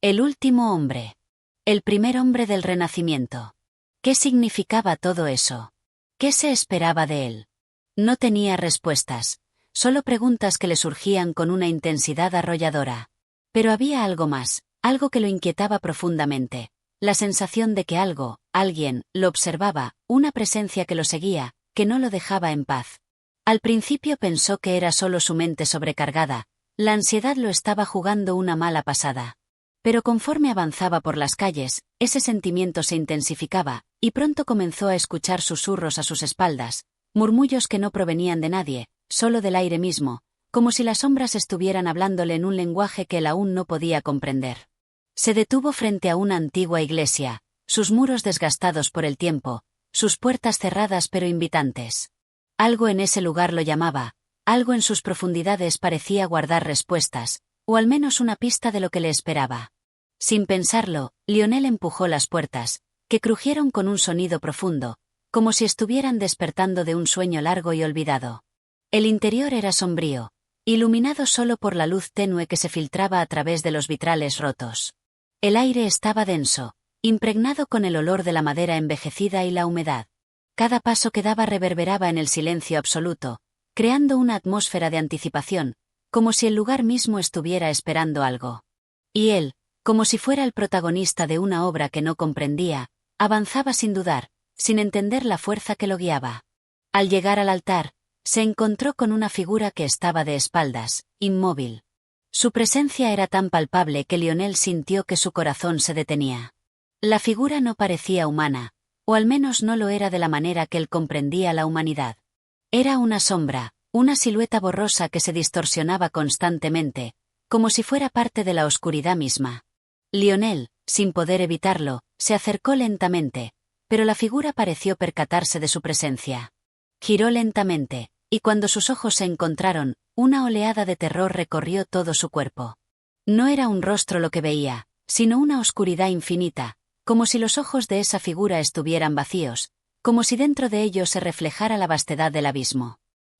Speaker 1: El último hombre. El primer hombre del Renacimiento. ¿Qué significaba todo eso? ¿Qué se esperaba de él? No tenía respuestas, solo preguntas que le surgían con una intensidad arrolladora. Pero había algo más, algo que lo inquietaba profundamente, la sensación de que algo, alguien, lo observaba, una presencia que lo seguía, que no lo dejaba en paz. Al principio pensó que era solo su mente sobrecargada, la ansiedad lo estaba jugando una mala pasada. Pero conforme avanzaba por las calles, ese sentimiento se intensificaba, y pronto comenzó a escuchar susurros a sus espaldas, murmullos que no provenían de nadie, solo del aire mismo, como si las sombras estuvieran hablándole en un lenguaje que él aún no podía comprender. Se detuvo frente a una antigua iglesia, sus muros desgastados por el tiempo, sus puertas cerradas pero invitantes. Algo en ese lugar lo llamaba, algo en sus profundidades parecía guardar respuestas, o al menos una pista de lo que le esperaba. Sin pensarlo, Lionel empujó las puertas, que crujieron con un sonido profundo, como si estuvieran despertando de un sueño largo y olvidado. El interior era sombrío, iluminado solo por la luz tenue que se filtraba a través de los vitrales rotos. El aire estaba denso, impregnado con el olor de la madera envejecida y la humedad. Cada paso que daba reverberaba en el silencio absoluto, creando una atmósfera de anticipación, como si el lugar mismo estuviera esperando algo. Y él, como si fuera el protagonista de una obra que no comprendía, avanzaba sin dudar, sin entender la fuerza que lo guiaba. Al llegar al altar, se encontró con una figura que estaba de espaldas, inmóvil. Su presencia era tan palpable que Lionel sintió que su corazón se detenía. La figura no parecía humana, o al menos no lo era de la manera que él comprendía la humanidad. Era una sombra, una silueta borrosa que se distorsionaba constantemente, como si fuera parte de la oscuridad misma. Lionel, sin poder evitarlo, se acercó lentamente, pero la figura pareció percatarse de su presencia. Giró lentamente, y cuando sus ojos se encontraron, una oleada de terror recorrió todo su cuerpo. No era un rostro lo que veía, sino una oscuridad infinita, como si los ojos de esa figura estuvieran vacíos, como si dentro de ellos se reflejara la vastedad del abismo.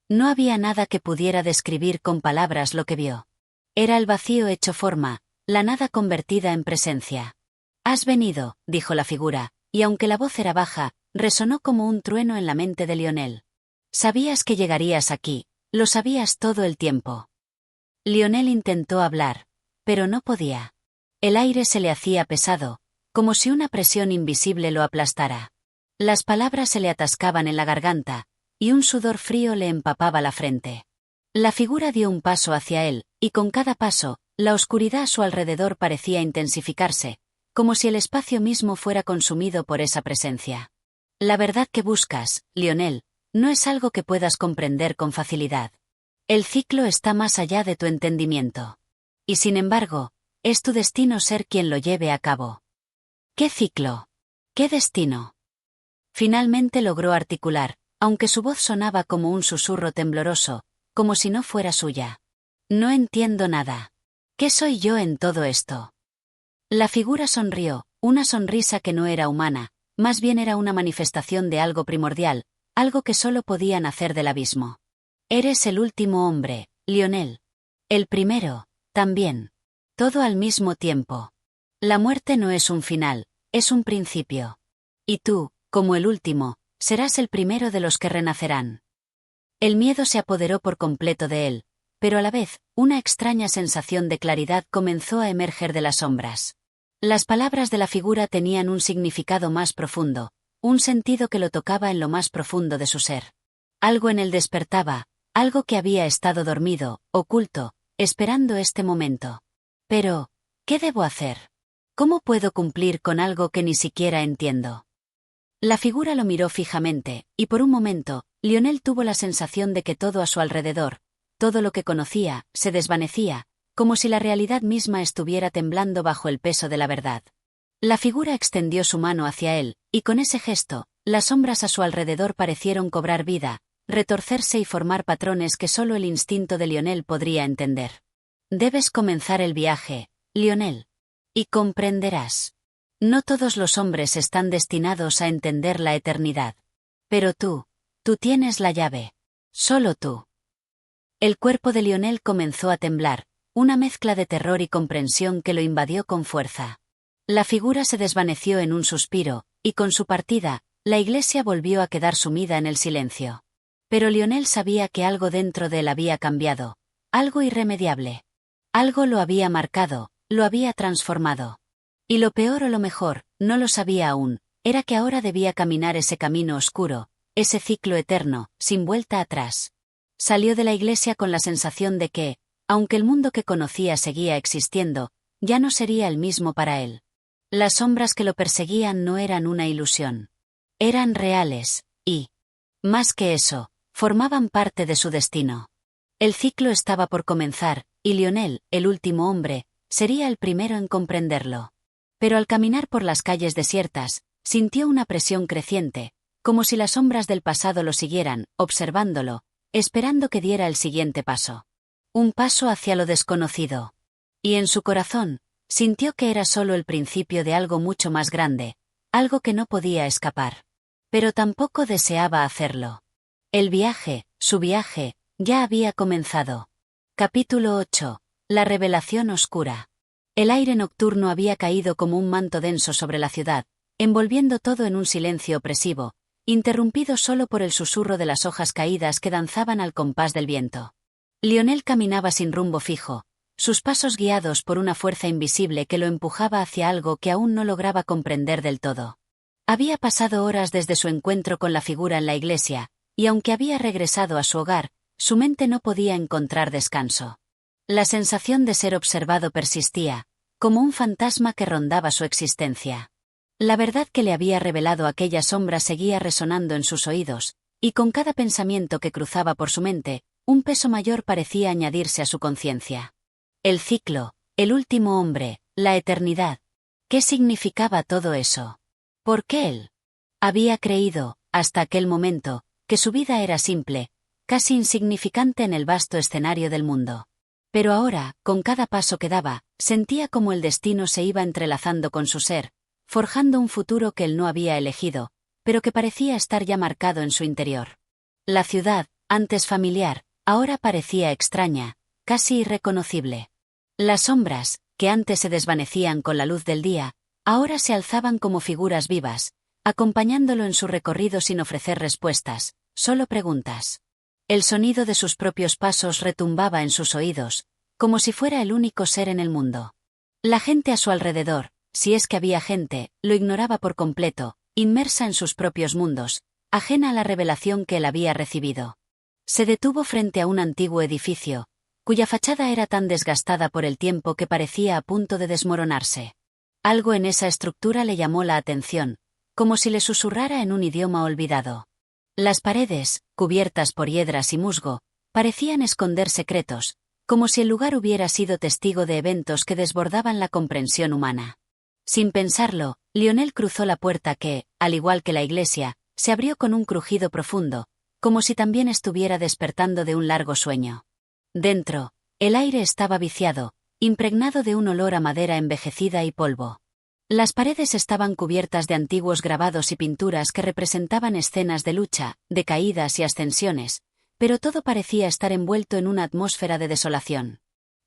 Speaker 1: No había nada que pudiera describir con palabras lo que vio. Era el vacío hecho forma, la nada convertida en presencia. «Has venido», dijo la figura, y aunque la voz era baja, resonó como un trueno en la mente de Lionel. Sabías que llegarías aquí, lo sabías todo el tiempo. Lionel intentó hablar, pero no podía. El aire se le hacía pesado, como si una presión invisible lo aplastara. Las palabras se le atascaban en la garganta, y un sudor frío le empapaba la frente. La figura dio un paso hacia él, y con cada paso, la oscuridad a su alrededor parecía intensificarse, como si el espacio mismo fuera consumido por esa presencia. La verdad que buscas, Lionel, no es algo que puedas comprender con facilidad. El ciclo está más allá de tu entendimiento. Y sin embargo, es tu destino ser quien lo lleve a cabo. ¿Qué ciclo? ¿Qué destino? Finalmente logró articular, aunque su voz sonaba como un susurro tembloroso, como si no fuera suya. No entiendo nada. ¿Qué soy yo en todo esto? La figura sonrió, una sonrisa que no era humana, más bien era una manifestación de algo primordial, algo que solo podía nacer del abismo. Eres el último hombre, Lionel. El primero, también. Todo al mismo tiempo. La muerte no es un final, es un principio. Y tú, como el último, serás el primero de los que renacerán. El miedo se apoderó por completo de él, pero a la vez, una extraña sensación de claridad comenzó a emerger de las sombras. Las palabras de la figura tenían un significado más profundo, un sentido que lo tocaba en lo más profundo de su ser. Algo en él despertaba, algo que había estado dormido, oculto, esperando este momento. Pero, ¿qué debo hacer? ¿Cómo puedo cumplir con algo que ni siquiera entiendo? La figura lo miró fijamente, y por un momento, Lionel tuvo la sensación de que todo a su alrededor, todo lo que conocía, se desvanecía, como si la realidad misma estuviera temblando bajo el peso de la verdad. La figura extendió su mano hacia él, y con ese gesto, las sombras a su alrededor parecieron cobrar vida, retorcerse y formar patrones que solo el instinto de Lionel podría entender. Debes comenzar el viaje, Lionel. Y comprenderás. No todos los hombres están destinados a entender la eternidad. Pero tú tienes la llave. Solo tú. El cuerpo de Lionel comenzó a temblar, una mezcla de terror y comprensión que lo invadió con fuerza. La figura se desvaneció en un suspiro, y con su partida, la iglesia volvió a quedar sumida en el silencio. Pero Lionel sabía que algo dentro de él había cambiado, algo irremediable. Algo lo había marcado, lo había transformado. Y lo peor o lo mejor, no lo sabía aún, era que ahora debía caminar ese camino oscuro, ese ciclo eterno, sin vuelta atrás. Salió de la iglesia con la sensación de que, aunque el mundo que conocía seguía existiendo, ya no sería el mismo para él. Las sombras que lo perseguían no eran una ilusión. Eran reales, y, más que eso, formaban parte de su destino. El ciclo estaba por comenzar, y Lionel, el último hombre, sería el primero en comprenderlo. Pero al caminar por las calles desiertas, sintió una presión creciente, como si las sombras del pasado lo siguieran, observándolo, esperando que diera el siguiente paso. Un paso hacia lo desconocido. Y en su corazón, sintió que era solo el principio de algo mucho más grande, algo que no podía escapar. Pero tampoco deseaba hacerlo. El viaje, su viaje, ya había comenzado. Capítulo 8. La revelación oscura. El aire nocturno había caído como un manto denso sobre la ciudad, envolviendo todo en un silencio opresivo, interrumpido solo por el susurro de las hojas caídas que danzaban al compás del viento. Lionel caminaba sin rumbo fijo, sus pasos guiados por una fuerza invisible que lo empujaba hacia algo que aún no lograba comprender del todo. Había pasado horas desde su encuentro con la figura en la iglesia, y aunque había regresado a su hogar, su mente no podía encontrar descanso. La sensación de ser observado persistía, como un fantasma que rondaba su existencia. La verdad que le había revelado aquella sombra seguía resonando en sus oídos, y con cada pensamiento que cruzaba por su mente, un peso mayor parecía añadirse a su conciencia. El ciclo, el último hombre, la eternidad. ¿Qué significaba todo eso? ¿Por qué él? Había creído, hasta aquel momento, que su vida era simple, casi insignificante en el vasto escenario del mundo. Pero ahora, con cada paso que daba, sentía como el destino se iba entrelazando con su ser, forjando un futuro que él no había elegido, pero que parecía estar ya marcado en su interior. La ciudad, antes familiar, ahora parecía extraña, casi irreconocible. Las sombras, que antes se desvanecían con la luz del día, ahora se alzaban como figuras vivas, acompañándolo en su recorrido sin ofrecer respuestas, solo preguntas. El sonido de sus propios pasos retumbaba en sus oídos, como si fuera el único ser en el mundo. La gente a su alrededor, si es que había gente, lo ignoraba por completo, inmersa en sus propios mundos, ajena a la revelación que él había recibido. Se detuvo frente a un antiguo edificio, cuya fachada era tan desgastada por el tiempo que parecía a punto de desmoronarse. Algo en esa estructura le llamó la atención, como si le susurrara en un idioma olvidado. Las paredes, cubiertas por hiedras y musgo, parecían esconder secretos, como si el lugar hubiera sido testigo de eventos que desbordaban la comprensión humana. Sin pensarlo, Lionel cruzó la puerta que, al igual que la iglesia, se abrió con un crujido profundo, como si también estuviera despertando de un largo sueño. Dentro, el aire estaba viciado, impregnado de un olor a madera envejecida y polvo. Las paredes estaban cubiertas de antiguos grabados y pinturas que representaban escenas de lucha, de caídas y ascensiones, pero todo parecía estar envuelto en una atmósfera de desolación.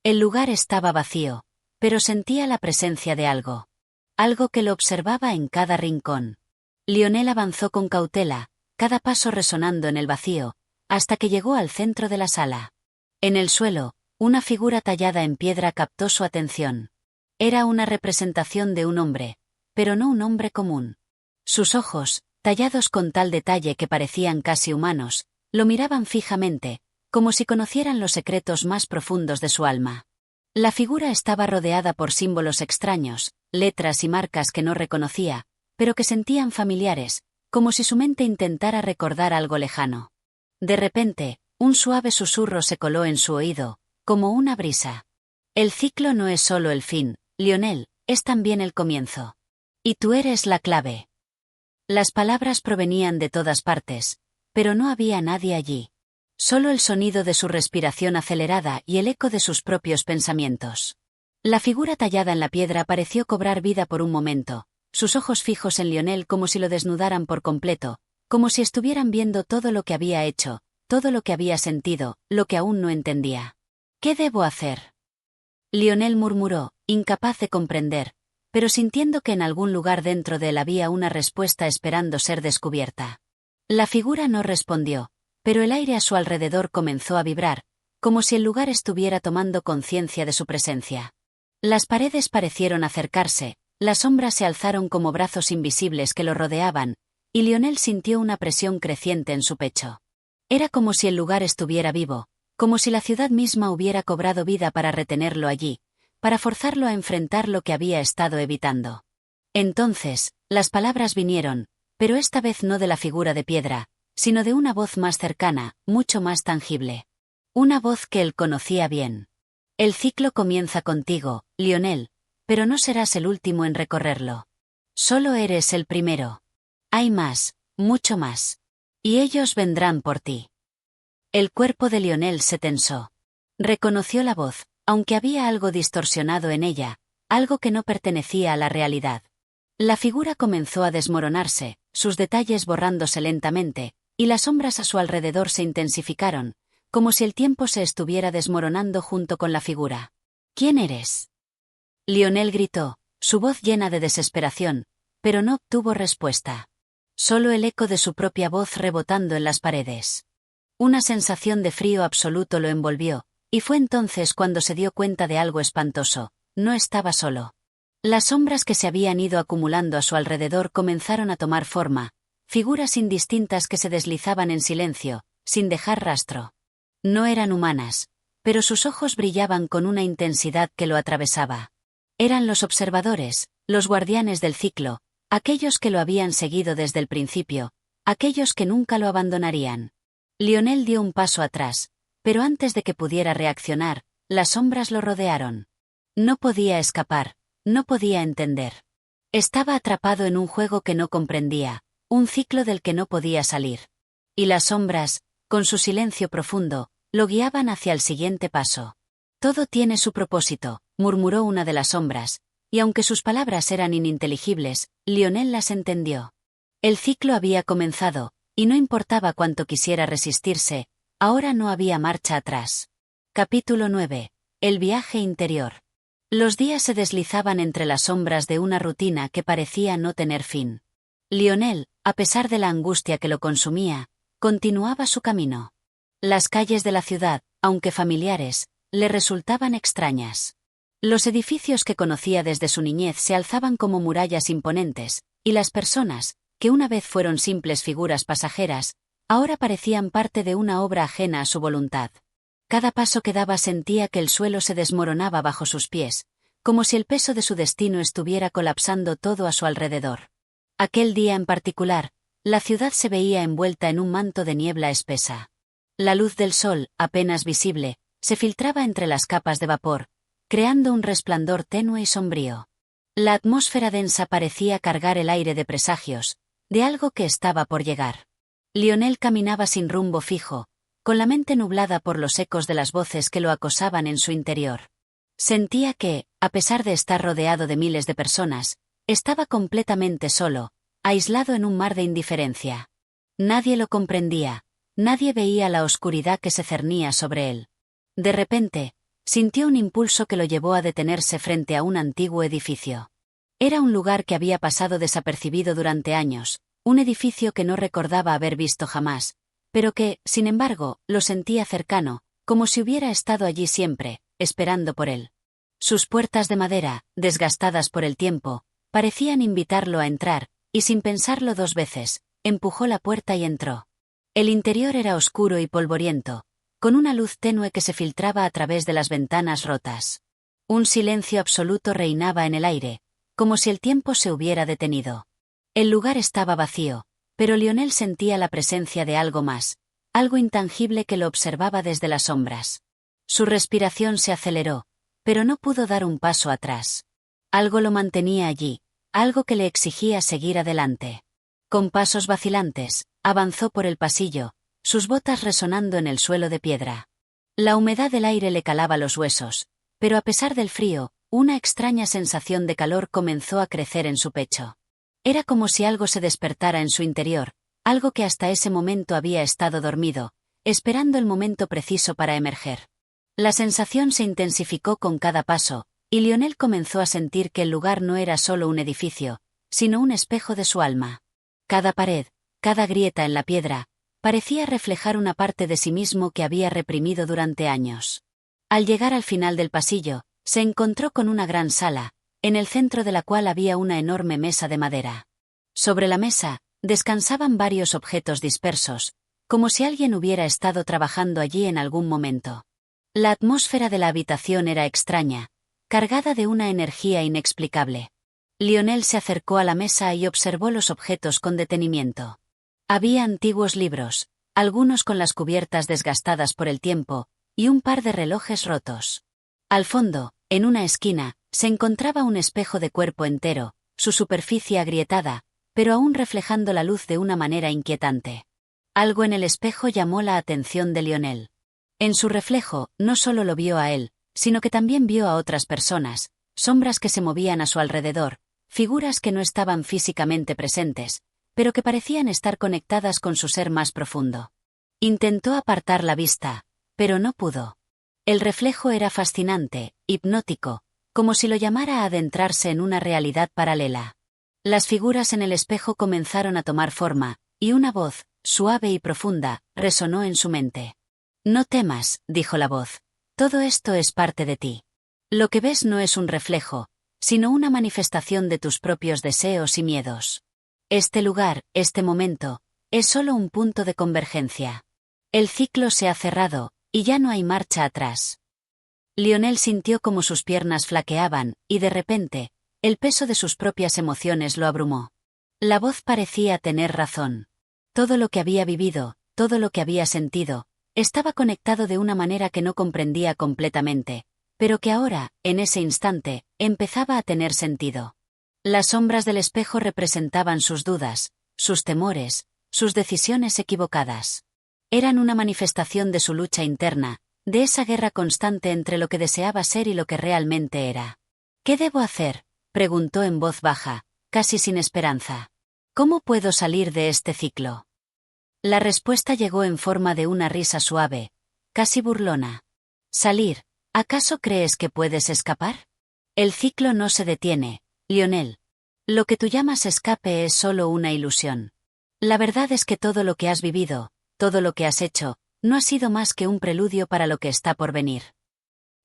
Speaker 1: El lugar estaba vacío, pero sentía la presencia de algo. Algo que lo observaba en cada rincón. Lionel avanzó con cautela, cada paso resonando en el vacío, hasta que llegó al centro de la sala. En el suelo, una figura tallada en piedra captó su atención. Era una representación de un hombre, pero no un hombre común. Sus ojos, tallados con tal detalle que parecían casi humanos, lo miraban fijamente, como si conocieran los secretos más profundos de su alma. La figura estaba rodeada por símbolos extraños, letras y marcas que no reconocía, pero que sentían familiares, como si su mente intentara recordar algo lejano. De repente, un suave susurro se coló en su oído, como una brisa. El ciclo no es solo el fin, Lionel, es también el comienzo. Y tú eres la clave. Las palabras provenían de todas partes, pero no había nadie allí. Solo el sonido de su respiración acelerada y el eco de sus propios pensamientos. La figura tallada en la piedra pareció cobrar vida por un momento, sus ojos fijos en Lionel como si lo desnudaran por completo, como si estuvieran viendo todo lo que había hecho, todo lo que había sentido, lo que aún no entendía. ¿Qué debo hacer? Lionel murmuró, incapaz de comprender, pero sintiendo que en algún lugar dentro de él había una respuesta esperando ser descubierta. La figura no respondió, pero el aire a su alrededor comenzó a vibrar, como si el lugar estuviera tomando conciencia de su presencia. Las paredes parecieron acercarse, las sombras se alzaron como brazos invisibles que lo rodeaban, y Lionel sintió una presión creciente en su pecho. Era como si el lugar estuviera vivo, como si la ciudad misma hubiera cobrado vida para retenerlo allí, para forzarlo a enfrentar lo que había estado evitando. Entonces, las palabras vinieron, pero esta vez no de la figura de piedra, sino de una voz más cercana, mucho más tangible. Una voz que él conocía bien. El ciclo comienza contigo, Lionel, pero no serás el último en recorrerlo. Solo eres el primero. Hay más, mucho más. Y ellos vendrán por ti. El cuerpo de Lionel se tensó. Reconoció la voz, aunque había algo distorsionado en ella, algo que no pertenecía a la realidad. La figura comenzó a desmoronarse, sus detalles borrándose lentamente, y las sombras a su alrededor se intensificaron, como si el tiempo se estuviera desmoronando junto con la figura. ¿Quién eres? Lionel gritó, su voz llena de desesperación, pero no obtuvo respuesta. Solo el eco de su propia voz rebotando en las paredes. Una sensación de frío absoluto lo envolvió, y fue entonces cuando se dio cuenta de algo espantoso: no estaba solo. Las sombras que se habían ido acumulando a su alrededor comenzaron a tomar forma, figuras indistintas que se deslizaban en silencio, sin dejar rastro. No eran humanas, pero sus ojos brillaban con una intensidad que lo atravesaba. Eran los observadores, los guardianes del ciclo, aquellos que lo habían seguido desde el principio, aquellos que nunca lo abandonarían. Lionel dio un paso atrás, pero antes de que pudiera reaccionar, las sombras lo rodearon. No podía escapar, no podía entender. Estaba atrapado en un juego que no comprendía, un ciclo del que no podía salir. Y las sombras, con su silencio profundo, lo guiaban hacia el siguiente paso. Todo tiene su propósito, murmuró una de las sombras, y aunque sus palabras eran ininteligibles, Lionel las entendió. El ciclo había comenzado, y no importaba cuánto quisiera resistirse, ahora no había marcha atrás. Capítulo 9. El viaje interior. Los días se deslizaban entre las sombras de una rutina que parecía no tener fin. Lionel, a pesar de la angustia que lo consumía, continuaba su camino. Las calles de la ciudad, aunque familiares, le resultaban extrañas. Los edificios que conocía desde su niñez se alzaban como murallas imponentes, y las personas, que una vez fueron simples figuras pasajeras, ahora parecían parte de una obra ajena a su voluntad. Cada paso que daba sentía que el suelo se desmoronaba bajo sus pies, como si el peso de su destino estuviera colapsando todo a su alrededor. Aquel día en particular, la ciudad se veía envuelta en un manto de niebla espesa. La luz del sol, apenas visible, se filtraba entre las capas de vapor, creando un resplandor tenue y sombrío. La atmósfera densa parecía cargar el aire de presagios, de algo que estaba por llegar. Lionel caminaba sin rumbo fijo, con la mente nublada por los ecos de las voces que lo acosaban en su interior. Sentía que, a pesar de estar rodeado de miles de personas, estaba completamente solo, aislado en un mar de indiferencia. Nadie lo comprendía, nadie veía la oscuridad que se cernía sobre él. De repente, sintió un impulso que lo llevó a detenerse frente a un antiguo edificio. Era un lugar que había pasado desapercibido durante años, un edificio que no recordaba haber visto jamás, pero que, sin embargo, lo sentía cercano, como si hubiera estado allí siempre, esperando por él. Sus puertas de madera, desgastadas por el tiempo, parecían invitarlo a entrar, y sin pensarlo dos veces, empujó la puerta y entró. El interior era oscuro y polvoriento, con una luz tenue que se filtraba a través de las ventanas rotas. Un silencio absoluto reinaba en el aire, como si el tiempo se hubiera detenido. El lugar estaba vacío, pero Lionel sentía la presencia de algo más, algo intangible que lo observaba desde las sombras. Su respiración se aceleró, pero no pudo dar un paso atrás. Algo lo mantenía allí, algo que le exigía seguir adelante. Con pasos vacilantes, avanzó por el pasillo, sus botas resonando en el suelo de piedra. La humedad del aire le calaba los huesos, pero a pesar del frío, una extraña sensación de calor comenzó a crecer en su pecho. Era como si algo se despertara en su interior, algo que hasta ese momento había estado dormido, esperando el momento preciso para emerger. La sensación se intensificó con cada paso, y Lionel comenzó a sentir que el lugar no era solo un edificio, sino un espejo de su alma. Cada pared, cada grieta en la piedra, parecía reflejar una parte de sí mismo que había reprimido durante años. Al llegar al final del pasillo, se encontró con una gran sala, en el centro de la cual había una enorme mesa de madera. Sobre la mesa, descansaban varios objetos dispersos, como si alguien hubiera estado trabajando allí en algún momento. La atmósfera de la habitación era extraña, cargada de una energía inexplicable. Lionel se acercó a la mesa y observó los objetos con detenimiento. Había antiguos libros, algunos con las cubiertas desgastadas por el tiempo, y un par de relojes rotos. Al fondo, en una esquina, se encontraba un espejo de cuerpo entero, su superficie agrietada, pero aún reflejando la luz de una manera inquietante. Algo en el espejo llamó la atención de Lionel. En su reflejo, no solo lo vio a él, sino que también vio a otras personas, sombras que se movían a su alrededor, figuras que no estaban físicamente presentes, pero que parecían estar conectadas con su ser más profundo. Intentó apartar la vista, pero no pudo. El reflejo era fascinante, hipnótico, como si lo llamara a adentrarse en una realidad paralela. Las figuras en el espejo comenzaron a tomar forma, y una voz, suave y profunda, resonó en su mente. «No temas», dijo la voz, «todo esto es parte de ti. Lo que ves no es un reflejo, sino una manifestación de tus propios deseos y miedos. Este lugar, este momento, es solo un punto de convergencia. El ciclo se ha cerrado, y ya no hay marcha atrás». Lionel sintió como sus piernas flaqueaban, y de repente, el peso de sus propias emociones lo abrumó. La voz parecía tener razón. Todo lo que había vivido, todo lo que había sentido, estaba conectado de una manera que no comprendía completamente, pero que ahora, en ese instante, empezaba a tener sentido. Las sombras del espejo representaban sus dudas, sus temores, sus decisiones equivocadas. Eran una manifestación de su lucha interna, de esa guerra constante entre lo que deseaba ser y lo que realmente era. «¿Qué debo hacer?», preguntó en voz baja, casi sin esperanza. «¿Cómo puedo salir de este ciclo?». La respuesta llegó en forma de una risa suave, casi burlona. «¿Salir? ¿Acaso crees que puedes escapar? El ciclo no se detiene, Lionel. Lo que tú llamas escape es solo una ilusión. La verdad es que todo lo que has vivido, todo lo que has hecho, no ha sido más que un preludio para lo que está por venir.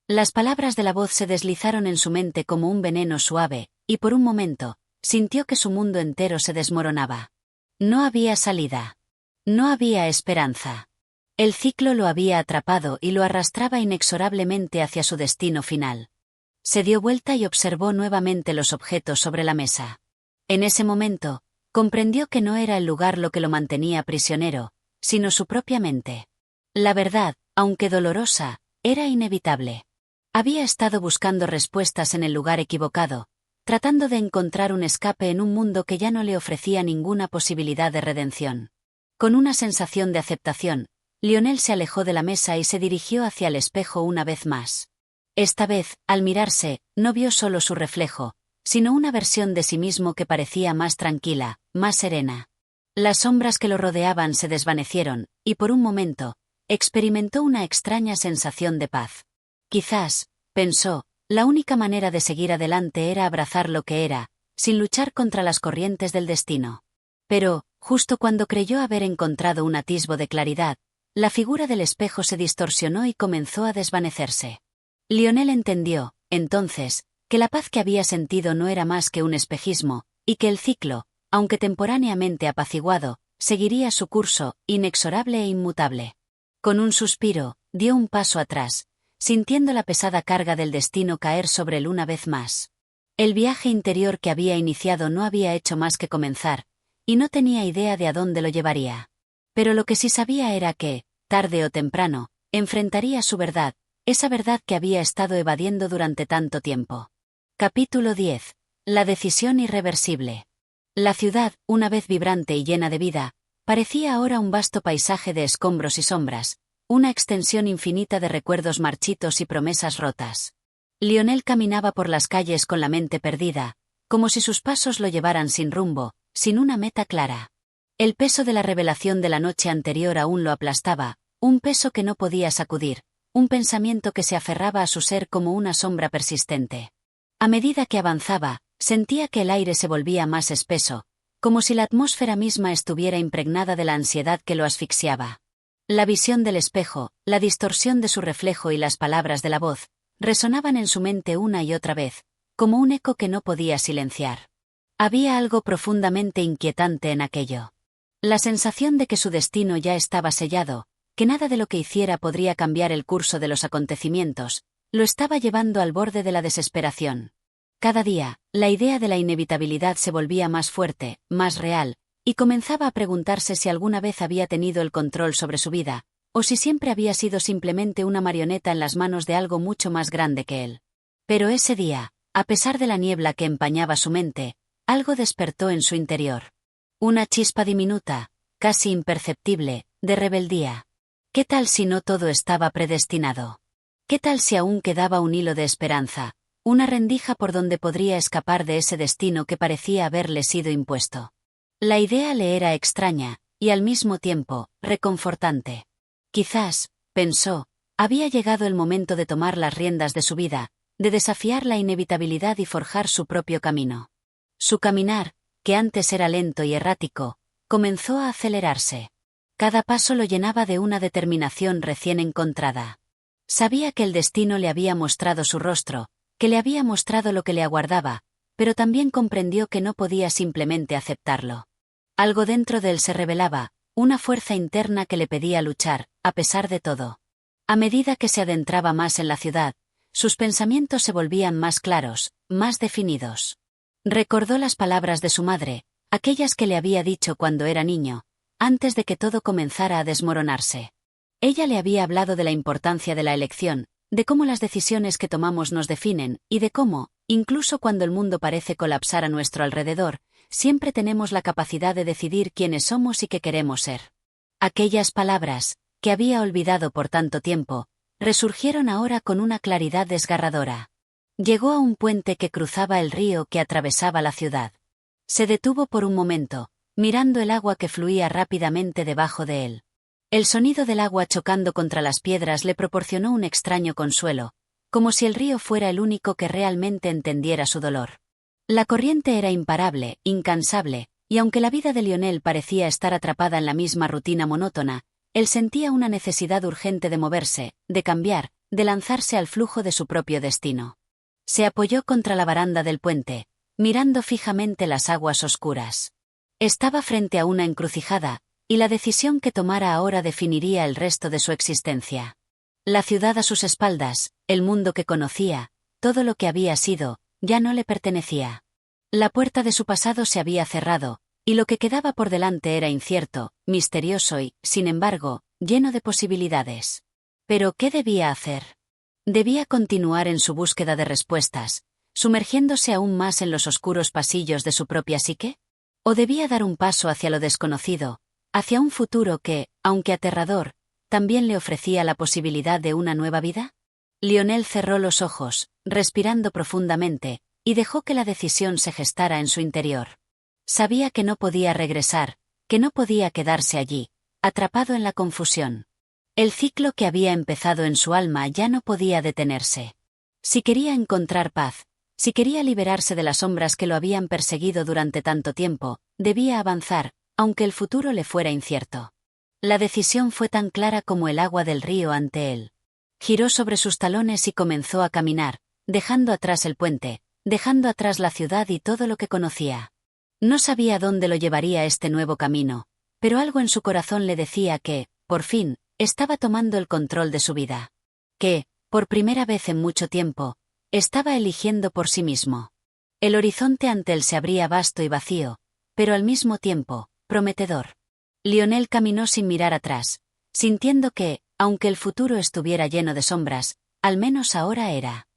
Speaker 1: Las palabras de la voz se deslizaron en su mente como un veneno suave, y por un momento, sintió que su mundo entero se desmoronaba. No había salida. No había esperanza. El ciclo lo había atrapado y lo arrastraba inexorablemente hacia su destino final. Se dio vuelta y observó nuevamente los objetos sobre la mesa. En ese momento, comprendió que no era el lugar lo que lo mantenía prisionero, sino su propia mente. La verdad, aunque dolorosa, era inevitable. Había estado buscando respuestas en el lugar equivocado, tratando de encontrar un escape en un mundo que ya no le ofrecía ninguna posibilidad de redención. Con una sensación de aceptación, Lionel se alejó de la mesa y se dirigió hacia el espejo una vez más. Esta vez, al mirarse, no vio solo su reflejo, sino una versión de sí mismo que parecía más tranquila, más serena. Las sombras que lo rodeaban se desvanecieron, y por un momento, experimentó una extraña sensación de paz. Quizás, pensó, la única manera de seguir adelante era abrazar lo que era, sin luchar contra las corrientes del destino. Pero, justo cuando creyó haber encontrado un atisbo de claridad, la figura del espejo se distorsionó y comenzó a desvanecerse. Lionel entendió, entonces, que la paz que había sentido no era más que un espejismo, y que el ciclo, aunque temporáneamente apaciguado, seguiría su curso, inexorable e inmutable. Con un suspiro, dio un paso atrás, sintiendo la pesada carga del destino caer sobre él una vez más. El viaje interior que había iniciado no había hecho más que comenzar, y no tenía idea de a dónde lo llevaría. Pero lo que sí sabía era que, tarde o temprano, enfrentaría su verdad, esa verdad que había estado evadiendo durante tanto tiempo. Capítulo 10. La decisión irreversible. La ciudad, una vez vibrante y llena de vida, parecía ahora un vasto paisaje de escombros y sombras, una extensión infinita de recuerdos marchitos y promesas rotas. Lionel caminaba por las calles con la mente perdida, como si sus pasos lo llevaran sin rumbo, sin una meta clara. El peso de la revelación de la noche anterior aún lo aplastaba, un peso que no podía sacudir, un pensamiento que se aferraba a su ser como una sombra persistente. A medida que avanzaba, sentía que el aire se volvía más espeso, como si la atmósfera misma estuviera impregnada de la ansiedad que lo asfixiaba. La visión del espejo, la distorsión de su reflejo y las palabras de la voz, resonaban en su mente una y otra vez, como un eco que no podía silenciar. Había algo profundamente inquietante en aquello. La sensación de que su destino ya estaba sellado, que nada de lo que hiciera podría cambiar el curso de los acontecimientos, lo estaba llevando al borde de la desesperación. Cada día, la idea de la inevitabilidad se volvía más fuerte, más real, y comenzaba a preguntarse si alguna vez había tenido el control sobre su vida, o si siempre había sido simplemente una marioneta en las manos de algo mucho más grande que él. Pero ese día, a pesar de la niebla que empañaba su mente, algo despertó en su interior. Una chispa diminuta, casi imperceptible, de rebeldía. ¿Qué tal si no todo estaba predestinado? ¿Qué tal si aún quedaba un hilo de esperanza, una rendija por donde podría escapar de ese destino que parecía haberle sido impuesto? La idea le era extraña, y al mismo tiempo, reconfortante. Quizás, pensó, había llegado el momento de tomar las riendas de su vida, de desafiar la inevitabilidad y forjar su propio camino. Su caminar, que antes era lento y errático, comenzó a acelerarse. Cada paso lo llenaba de una determinación recién encontrada. Sabía que el destino le había mostrado su rostro, que le había mostrado lo que le aguardaba, pero también comprendió que no podía simplemente aceptarlo. Algo dentro de él se rebelaba, una fuerza interna que le pedía luchar, a pesar de todo. A medida que se adentraba más en la ciudad, sus pensamientos se volvían más claros, más definidos. Recordó las palabras de su madre, aquellas que le había dicho cuando era niño, antes de que todo comenzara a desmoronarse. Ella le había hablado de la importancia de la elección, de cómo las decisiones que tomamos nos definen, y de cómo, incluso cuando el mundo parece colapsar a nuestro alrededor, siempre tenemos la capacidad de decidir quiénes somos y qué queremos ser. Aquellas palabras, que había olvidado por tanto tiempo, resurgieron ahora con una claridad desgarradora. Llegó a un puente que cruzaba el río que atravesaba la ciudad. Se detuvo por un momento, mirando el agua que fluía rápidamente debajo de él. El sonido del agua chocando contra las piedras le proporcionó un extraño consuelo, como si el río fuera el único que realmente entendiera su dolor. La corriente era imparable, incansable, y aunque la vida de Lionel parecía estar atrapada en la misma rutina monótona, él sentía una necesidad urgente de moverse, de cambiar, de lanzarse al flujo de su propio destino. Se apoyó contra la baranda del puente, mirando fijamente las aguas oscuras. Estaba frente a una encrucijada, y la decisión que tomara ahora definiría el resto de su existencia. La ciudad a sus espaldas, el mundo que conocía, todo lo que había sido, ya no le pertenecía. La puerta de su pasado se había cerrado, y lo que quedaba por delante era incierto, misterioso y, sin embargo, lleno de posibilidades. ¿Pero qué debía hacer? ¿Debía continuar en su búsqueda de respuestas, sumergiéndose aún más en los oscuros pasillos de su propia psique? ¿O debía dar un paso hacia lo desconocido, hacia un futuro que, aunque aterrador, también le ofrecía la posibilidad de una nueva vida? Lionel cerró los ojos, respirando profundamente, y dejó que la decisión se gestara en su interior. Sabía que no podía regresar, que no podía quedarse allí, atrapado en la confusión. El ciclo que había empezado en su alma ya no podía detenerse. Si quería encontrar paz, si quería liberarse de las sombras que lo habían perseguido durante tanto tiempo, debía avanzar, aunque el futuro le fuera incierto. La decisión fue tan clara como el agua del río ante él. Giró sobre sus talones y comenzó a caminar, dejando atrás el puente, dejando atrás la ciudad y todo lo que conocía. No sabía dónde lo llevaría este nuevo camino, pero algo en su corazón le decía que, por fin, estaba tomando el control de su vida. Que, por primera vez en mucho tiempo, estaba eligiendo por sí mismo. El horizonte ante él se abría vasto y vacío, pero al mismo tiempo, prometedor. Lionel caminó sin mirar atrás, sintiendo que, aunque el futuro estuviera lleno de sombras, al menos ahora era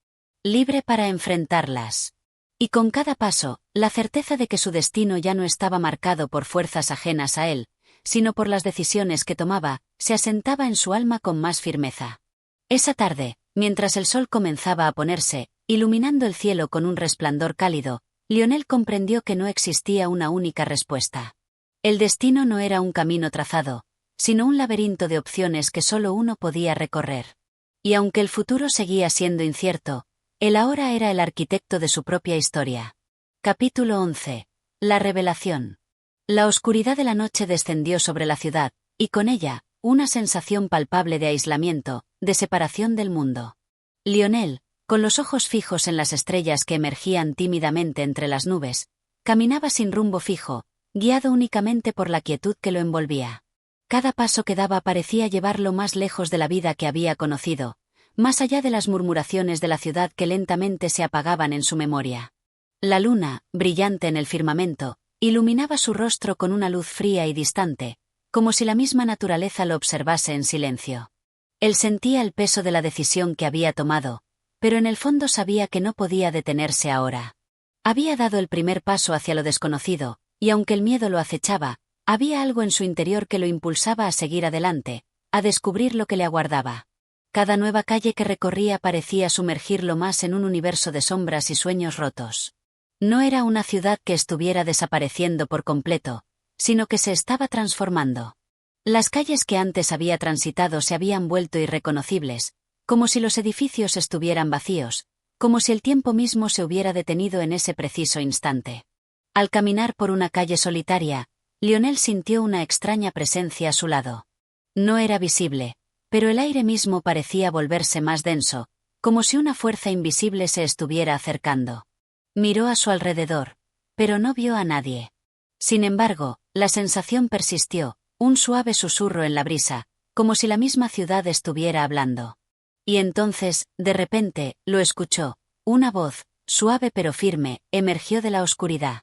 Speaker 1: libre para enfrentarlas. Y con cada paso, la certeza de que su destino ya no estaba marcado por fuerzas ajenas a él, sino por las decisiones que tomaba, se asentaba en su alma con más firmeza. Esa tarde, mientras el sol comenzaba a ponerse, iluminando el cielo con un resplandor cálido, Lionel comprendió que no existía una única respuesta. El destino no era un camino trazado, sino un laberinto de opciones que solo uno podía recorrer. Y aunque el futuro seguía siendo incierto, él ahora era el arquitecto de su propia historia. Capítulo 11. La revelación. La oscuridad de la noche descendió sobre la ciudad, y con ella, una sensación palpable de aislamiento, de separación del mundo. Lionel, con los ojos fijos en las estrellas que emergían tímidamente entre las nubes, caminaba sin rumbo fijo, guiado únicamente por la quietud que lo envolvía. Cada paso que daba parecía llevarlo más lejos de la vida que había conocido, más allá de las murmuraciones de la ciudad que lentamente se apagaban en su memoria. La luna, brillante en el firmamento, iluminaba su rostro con una luz fría y distante, como si la misma naturaleza lo observase en silencio. Él sentía el peso de la decisión que había tomado, pero en el fondo sabía que no podía detenerse ahora. Había dado el primer paso hacia lo desconocido, y aunque el miedo lo acechaba, había algo en su interior que lo impulsaba a seguir adelante, a descubrir lo que le aguardaba. Cada nueva calle que recorría parecía sumergirlo más en un universo de sombras y sueños rotos. No era una ciudad que estuviera desapareciendo por completo, sino que se estaba transformando. Las calles que antes había transitado se habían vuelto irreconocibles, como si los edificios estuvieran vacíos, como si el tiempo mismo se hubiera detenido en ese preciso instante. Al caminar por una calle solitaria, Lionel sintió una extraña presencia a su lado. No era visible, pero el aire mismo parecía volverse más denso, como si una fuerza invisible se estuviera acercando. Miró a su alrededor, pero no vio a nadie. Sin embargo, la sensación persistió, un suave susurro en la brisa, como si la misma ciudad estuviera hablando. Y entonces, de repente, lo escuchó, una voz, suave pero firme, emergió de la oscuridad.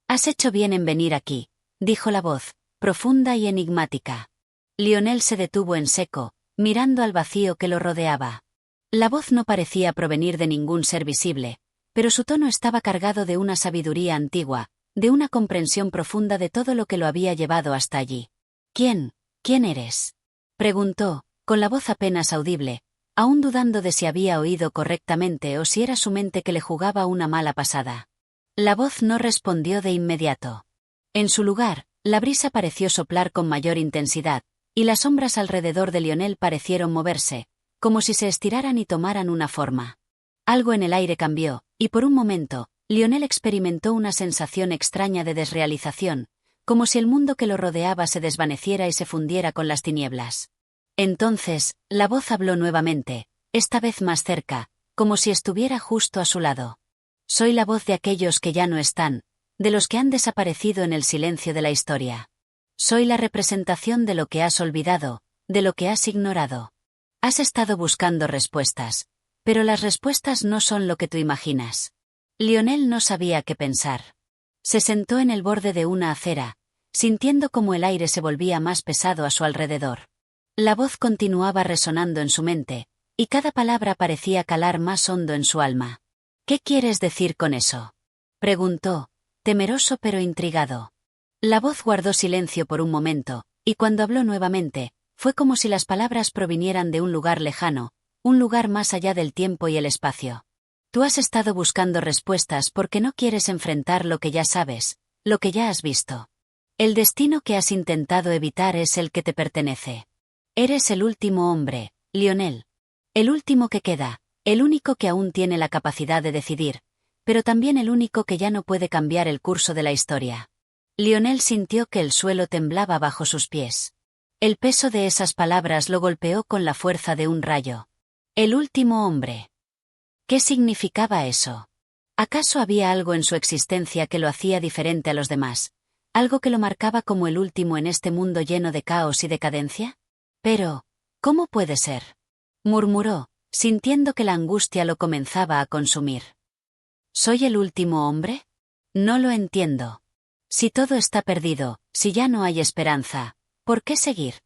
Speaker 1: «Has hecho bien en venir aquí», dijo la voz, profunda y enigmática. Lionel se detuvo en seco, mirando al vacío que lo rodeaba. La voz no parecía provenir de ningún ser visible, pero su tono estaba cargado de una sabiduría antigua, de una comprensión profunda de todo lo que lo había llevado hasta allí. «¿Quién eres?», preguntó, con la voz apenas audible, aún dudando de si había oído correctamente o si era su mente que le jugaba una mala pasada. La voz no respondió de inmediato. En su lugar, la brisa pareció soplar con mayor intensidad, y las sombras alrededor de Lionel parecieron moverse, como si se estiraran y tomaran una forma. Algo en el aire cambió, y por un momento, Lionel experimentó una sensación extraña de desrealización, como si el mundo que lo rodeaba se desvaneciera y se fundiera con las tinieblas. Entonces, la voz habló nuevamente, esta vez más cerca, como si estuviera justo a su lado. Soy la voz de aquellos que ya no están, de los que han desaparecido en el silencio de la historia. Soy la representación de lo que has olvidado, de lo que has ignorado. Has estado buscando respuestas, pero las respuestas no son lo que tú imaginas. Lionel no sabía qué pensar. Se sentó en el borde de una acera, sintiendo como el aire se volvía más pesado a su alrededor. La voz continuaba resonando en su mente, y cada palabra parecía calar más hondo en su alma. ¿Qué quieres decir con eso?, preguntó, temeroso pero intrigado. La voz guardó silencio por un momento, y cuando habló nuevamente, fue como si las palabras provinieran de un lugar lejano, un lugar más allá del tiempo y el espacio. Tú has estado buscando respuestas porque no quieres enfrentar lo que ya sabes, lo que ya has visto. El destino que has intentado evitar es el que te pertenece. Eres el último hombre, Lionel. El último que queda, el único que aún tiene la capacidad de decidir, pero también el único que ya no puede cambiar el curso de la historia. Lionel sintió que el suelo temblaba bajo sus pies. El peso de esas palabras lo golpeó con la fuerza de un rayo. El último hombre. ¿Qué significaba eso? ¿Acaso había algo en su existencia que lo hacía diferente a los demás? ¿Algo que lo marcaba como el último en este mundo lleno de caos y decadencia? Pero, ¿cómo puede ser?, murmuró, sintiendo que la angustia lo comenzaba a consumir. ¿Soy el último hombre? No lo entiendo. Si todo está perdido, si ya no hay esperanza, ¿por qué seguir?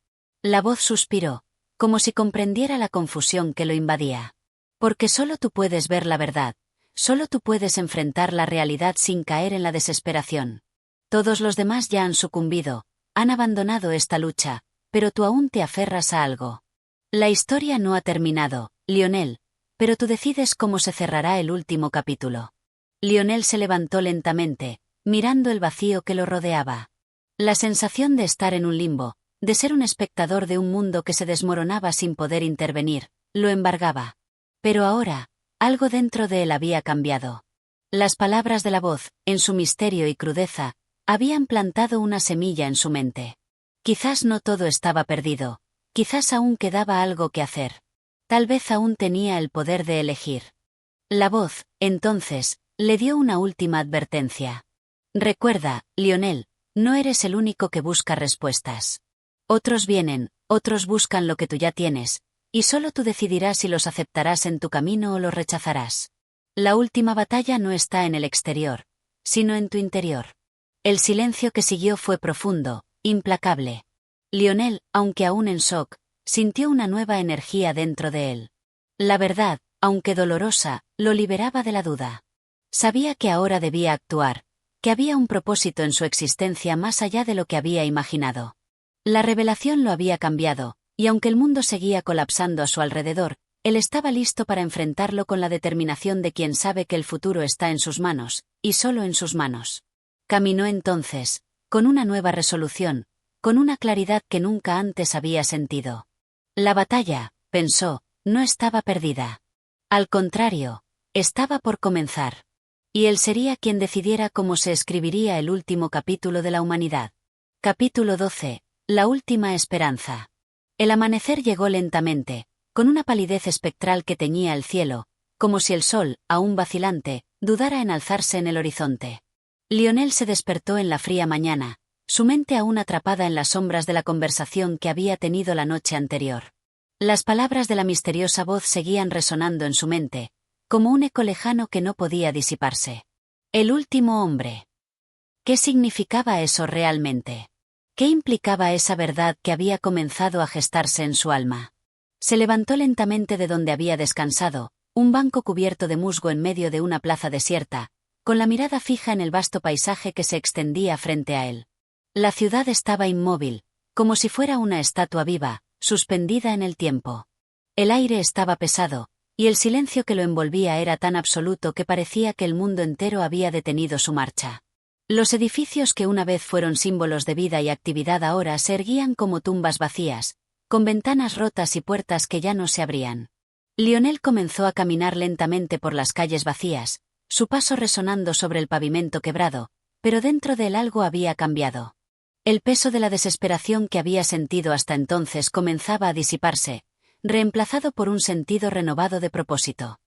Speaker 1: La voz suspiró, como si comprendiera la confusión que lo invadía. Porque solo tú puedes ver la verdad, solo tú puedes enfrentar la realidad sin caer en la desesperación. Todos los demás ya han sucumbido, han abandonado esta lucha, pero tú aún te aferras a algo. La historia no ha terminado, Lionel, pero tú decides cómo se cerrará el último capítulo. Lionel se levantó lentamente, mirando el vacío que lo rodeaba. La sensación de estar en un limbo, de ser un espectador de un mundo que se desmoronaba sin poder intervenir, lo embargaba. Pero ahora, algo dentro de él había cambiado. Las palabras de la voz, en su misterio y crudeza, habían plantado una semilla en su mente. Quizás no todo estaba perdido, quizás aún quedaba algo que hacer. Tal vez aún tenía el poder de elegir. La voz, entonces, le dio una última advertencia. Recuerda, Lionel, no eres el único que busca respuestas. Otros vienen, otros buscan lo que tú ya tienes, y solo tú decidirás si los aceptarás en tu camino o los rechazarás. La última batalla no está en el exterior, sino en tu interior. El silencio que siguió fue profundo, implacable. Lionel, aunque aún en shock, sintió una nueva energía dentro de él. La verdad, aunque dolorosa, lo liberaba de la duda. Sabía que ahora debía actuar, que había un propósito en su existencia más allá de lo que había imaginado. La revelación lo había cambiado, y aunque el mundo seguía colapsando a su alrededor, él estaba listo para enfrentarlo con la determinación de quien sabe que el futuro está en sus manos, y solo en sus manos. Caminó entonces, con una nueva resolución, con una claridad que nunca antes había sentido. La batalla, pensó, no estaba perdida. Al contrario, estaba por comenzar. Y él sería quien decidiera cómo se escribiría el último capítulo de la humanidad. Capítulo 12. La última esperanza. El amanecer llegó lentamente, con una palidez espectral que teñía el cielo, como si el sol, aún vacilante, dudara en alzarse en el horizonte. Lionel se despertó en la fría mañana, su mente aún atrapada en las sombras de la conversación que había tenido la noche anterior. Las palabras de la misteriosa voz seguían resonando en su mente, como un eco lejano que no podía disiparse. El último hombre. ¿Qué significaba eso realmente? ¿Qué implicaba esa verdad que había comenzado a gestarse en su alma? Se levantó lentamente de donde había descansado, un banco cubierto de musgo en medio de una plaza desierta, con la mirada fija en el vasto paisaje que se extendía frente a él. La ciudad estaba inmóvil, como si fuera una estatua viva, suspendida en el tiempo. El aire estaba pesado, y el silencio que lo envolvía era tan absoluto que parecía que el mundo entero había detenido su marcha. Los edificios que una vez fueron símbolos de vida y actividad ahora se erguían como tumbas vacías, con ventanas rotas y puertas que ya no se abrían. Lionel comenzó a caminar lentamente por las calles vacías, su paso resonando sobre el pavimento quebrado, pero dentro de él algo había cambiado. El peso de la desesperación que había sentido hasta entonces comenzaba a disiparse, reemplazado por un sentido renovado de propósito.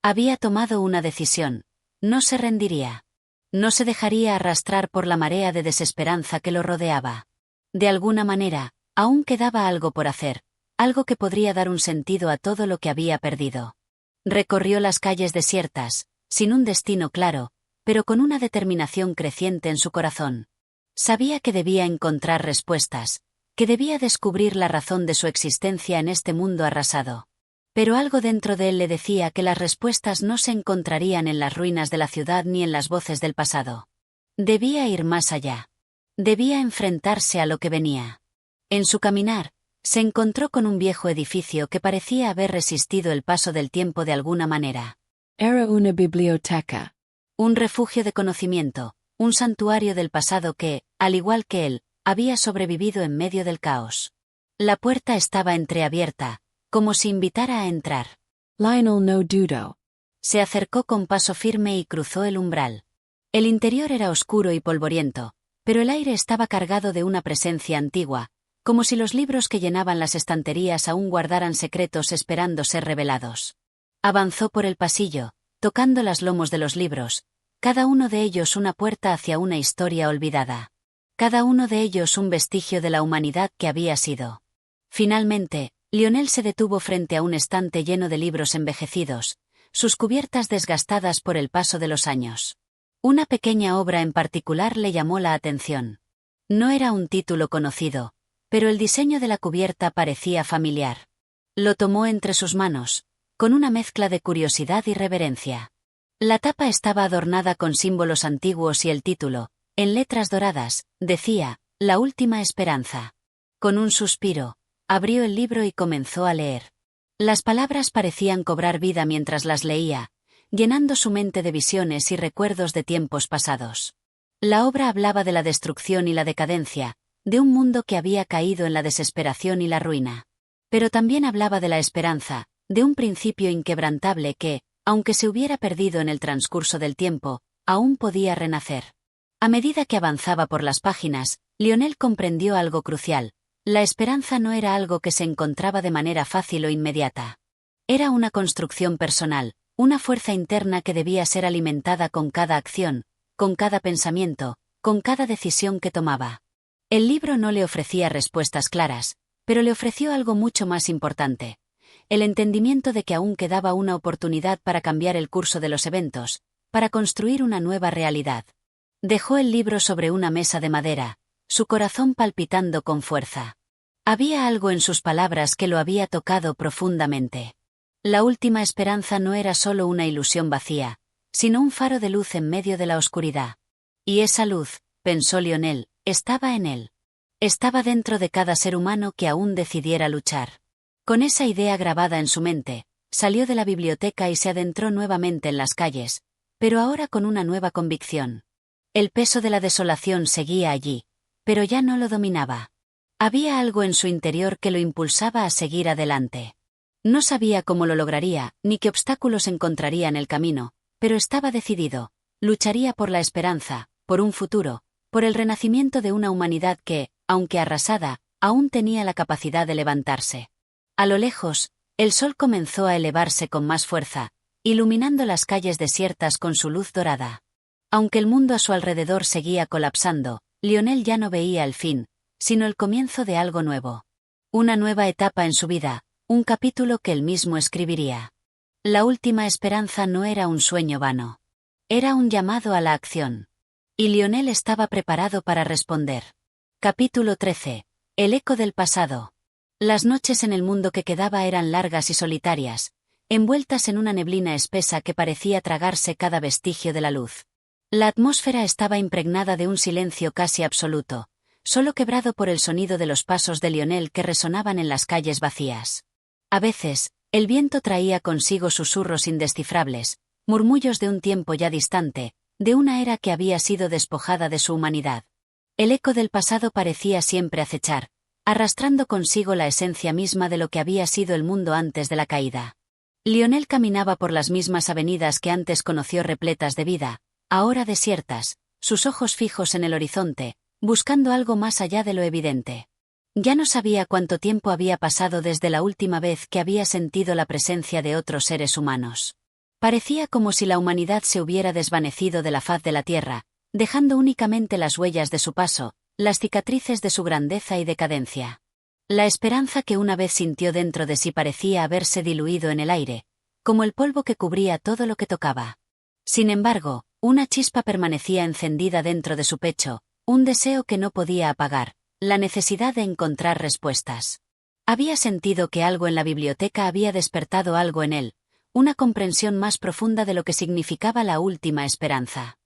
Speaker 1: Había tomado una decisión. No se rendiría. No se dejaría arrastrar por la marea de desesperanza que lo rodeaba. De alguna manera, aún quedaba algo por hacer, algo que podría dar un sentido a todo lo que había perdido. Recorrió las calles desiertas, sin un destino claro, pero con una determinación creciente en su corazón. Sabía que debía encontrar respuestas, que debía descubrir la razón de su existencia en este mundo arrasado. Pero algo dentro de él le decía que las respuestas no se encontrarían en las ruinas de la ciudad ni en las voces del pasado. Debía ir más allá. Debía enfrentarse a lo que venía. En su caminar, se encontró con un viejo edificio que parecía haber resistido el paso del tiempo de alguna manera.
Speaker 2: Era una biblioteca.
Speaker 1: Un refugio de conocimiento, un santuario del pasado que, al igual que él, había sobrevivido en medio del caos. La puerta estaba entreabierta, como si invitara a entrar.
Speaker 2: Lionel no dudó.
Speaker 1: Se acercó con paso firme y cruzó el umbral. El interior era oscuro y polvoriento, pero el aire estaba cargado de una presencia antigua, como si los libros que llenaban las estanterías aún guardaran secretos esperando ser revelados. Avanzó por el pasillo, tocando los lomos de los libros, cada uno de ellos una puerta hacia una historia olvidada. Cada uno de ellos un vestigio de la humanidad que había sido. Finalmente, Lionel se detuvo frente a un estante lleno de libros envejecidos, sus cubiertas desgastadas por el paso de los años. Una pequeña obra en particular le llamó la atención. No era un título conocido, pero el diseño de la cubierta parecía familiar. Lo tomó entre sus manos, con una mezcla de curiosidad y reverencia. La tapa estaba adornada con símbolos antiguos y el título, en letras doradas, decía, La última esperanza. Con un suspiro, abrió el libro y comenzó a leer. Las palabras parecían cobrar vida mientras las leía, llenando su mente de visiones y recuerdos de tiempos pasados. La obra hablaba de la destrucción y la decadencia, de un mundo que había caído en la desesperación y la ruina. Pero también hablaba de la esperanza, de un principio inquebrantable que, aunque se hubiera perdido en el transcurso del tiempo, aún podía renacer. A medida que avanzaba por las páginas, Lionel comprendió algo crucial. La esperanza no era algo que se encontraba de manera fácil o inmediata. Era una construcción personal, una fuerza interna que debía ser alimentada con cada acción, con cada pensamiento, con cada decisión que tomaba. El libro no le ofrecía respuestas claras, pero le ofreció algo mucho más importante. El entendimiento de que aún quedaba una oportunidad para cambiar el curso de los eventos, para construir una nueva realidad. Dejó el libro sobre una mesa de madera, su corazón palpitando con fuerza. Había algo en sus palabras que lo había tocado profundamente. La última esperanza no era solo una ilusión vacía, sino un faro de luz en medio de la oscuridad. Y esa luz, pensó Lionel, estaba en él. Estaba dentro de cada ser humano que aún decidiera luchar. Con esa idea grabada en su mente, salió de la biblioteca y se adentró nuevamente en las calles, pero ahora con una nueva convicción. El peso de la desolación seguía allí, pero ya no lo dominaba. Había algo en su interior que lo impulsaba a seguir adelante. No sabía cómo lo lograría, ni qué obstáculos encontraría en el camino, pero estaba decidido. Lucharía por la esperanza, por un futuro, por el renacimiento de una humanidad que, aunque arrasada, aún tenía la capacidad de levantarse. A lo lejos, el sol comenzó a elevarse con más fuerza, iluminando las calles desiertas con su luz dorada. Aunque el mundo a su alrededor seguía colapsando, Lionel ya no veía el fin, sino el comienzo de algo nuevo. Una nueva etapa en su vida, un capítulo que él mismo escribiría. La última esperanza no era un sueño vano. Era un llamado a la acción. Y Lionel estaba preparado para responder. Capítulo 13. El eco del pasado. Las noches en el mundo que quedaba eran largas y solitarias, envueltas en una neblina espesa que parecía tragarse cada vestigio de la luz. La atmósfera estaba impregnada de un silencio casi absoluto, solo quebrado por el sonido de los pasos de Lionel que resonaban en las calles vacías. A veces, el viento traía consigo susurros indescifrables, murmullos de un tiempo ya distante, de una era que había sido despojada de su humanidad. El eco del pasado parecía siempre acechar, arrastrando consigo la esencia misma de lo que había sido el mundo antes de la caída. Lionel caminaba por las mismas avenidas que antes conoció repletas de vida, ahora desiertas, sus ojos fijos en el horizonte, buscando algo más allá de lo evidente. Ya no sabía cuánto tiempo había pasado desde la última vez que había sentido la presencia de otros seres humanos. Parecía como si la humanidad se hubiera desvanecido de la faz de la tierra, dejando únicamente las huellas de su paso, las cicatrices de su grandeza y decadencia. La esperanza que una vez sintió dentro de sí parecía haberse diluido en el aire, como el polvo que cubría todo lo que tocaba. Sin embargo, una chispa permanecía encendida dentro de su pecho, un deseo que no podía apagar, la necesidad de encontrar respuestas. Había sentido que algo en la biblioteca había despertado algo en él, una comprensión más profunda de lo que significaba la última esperanza.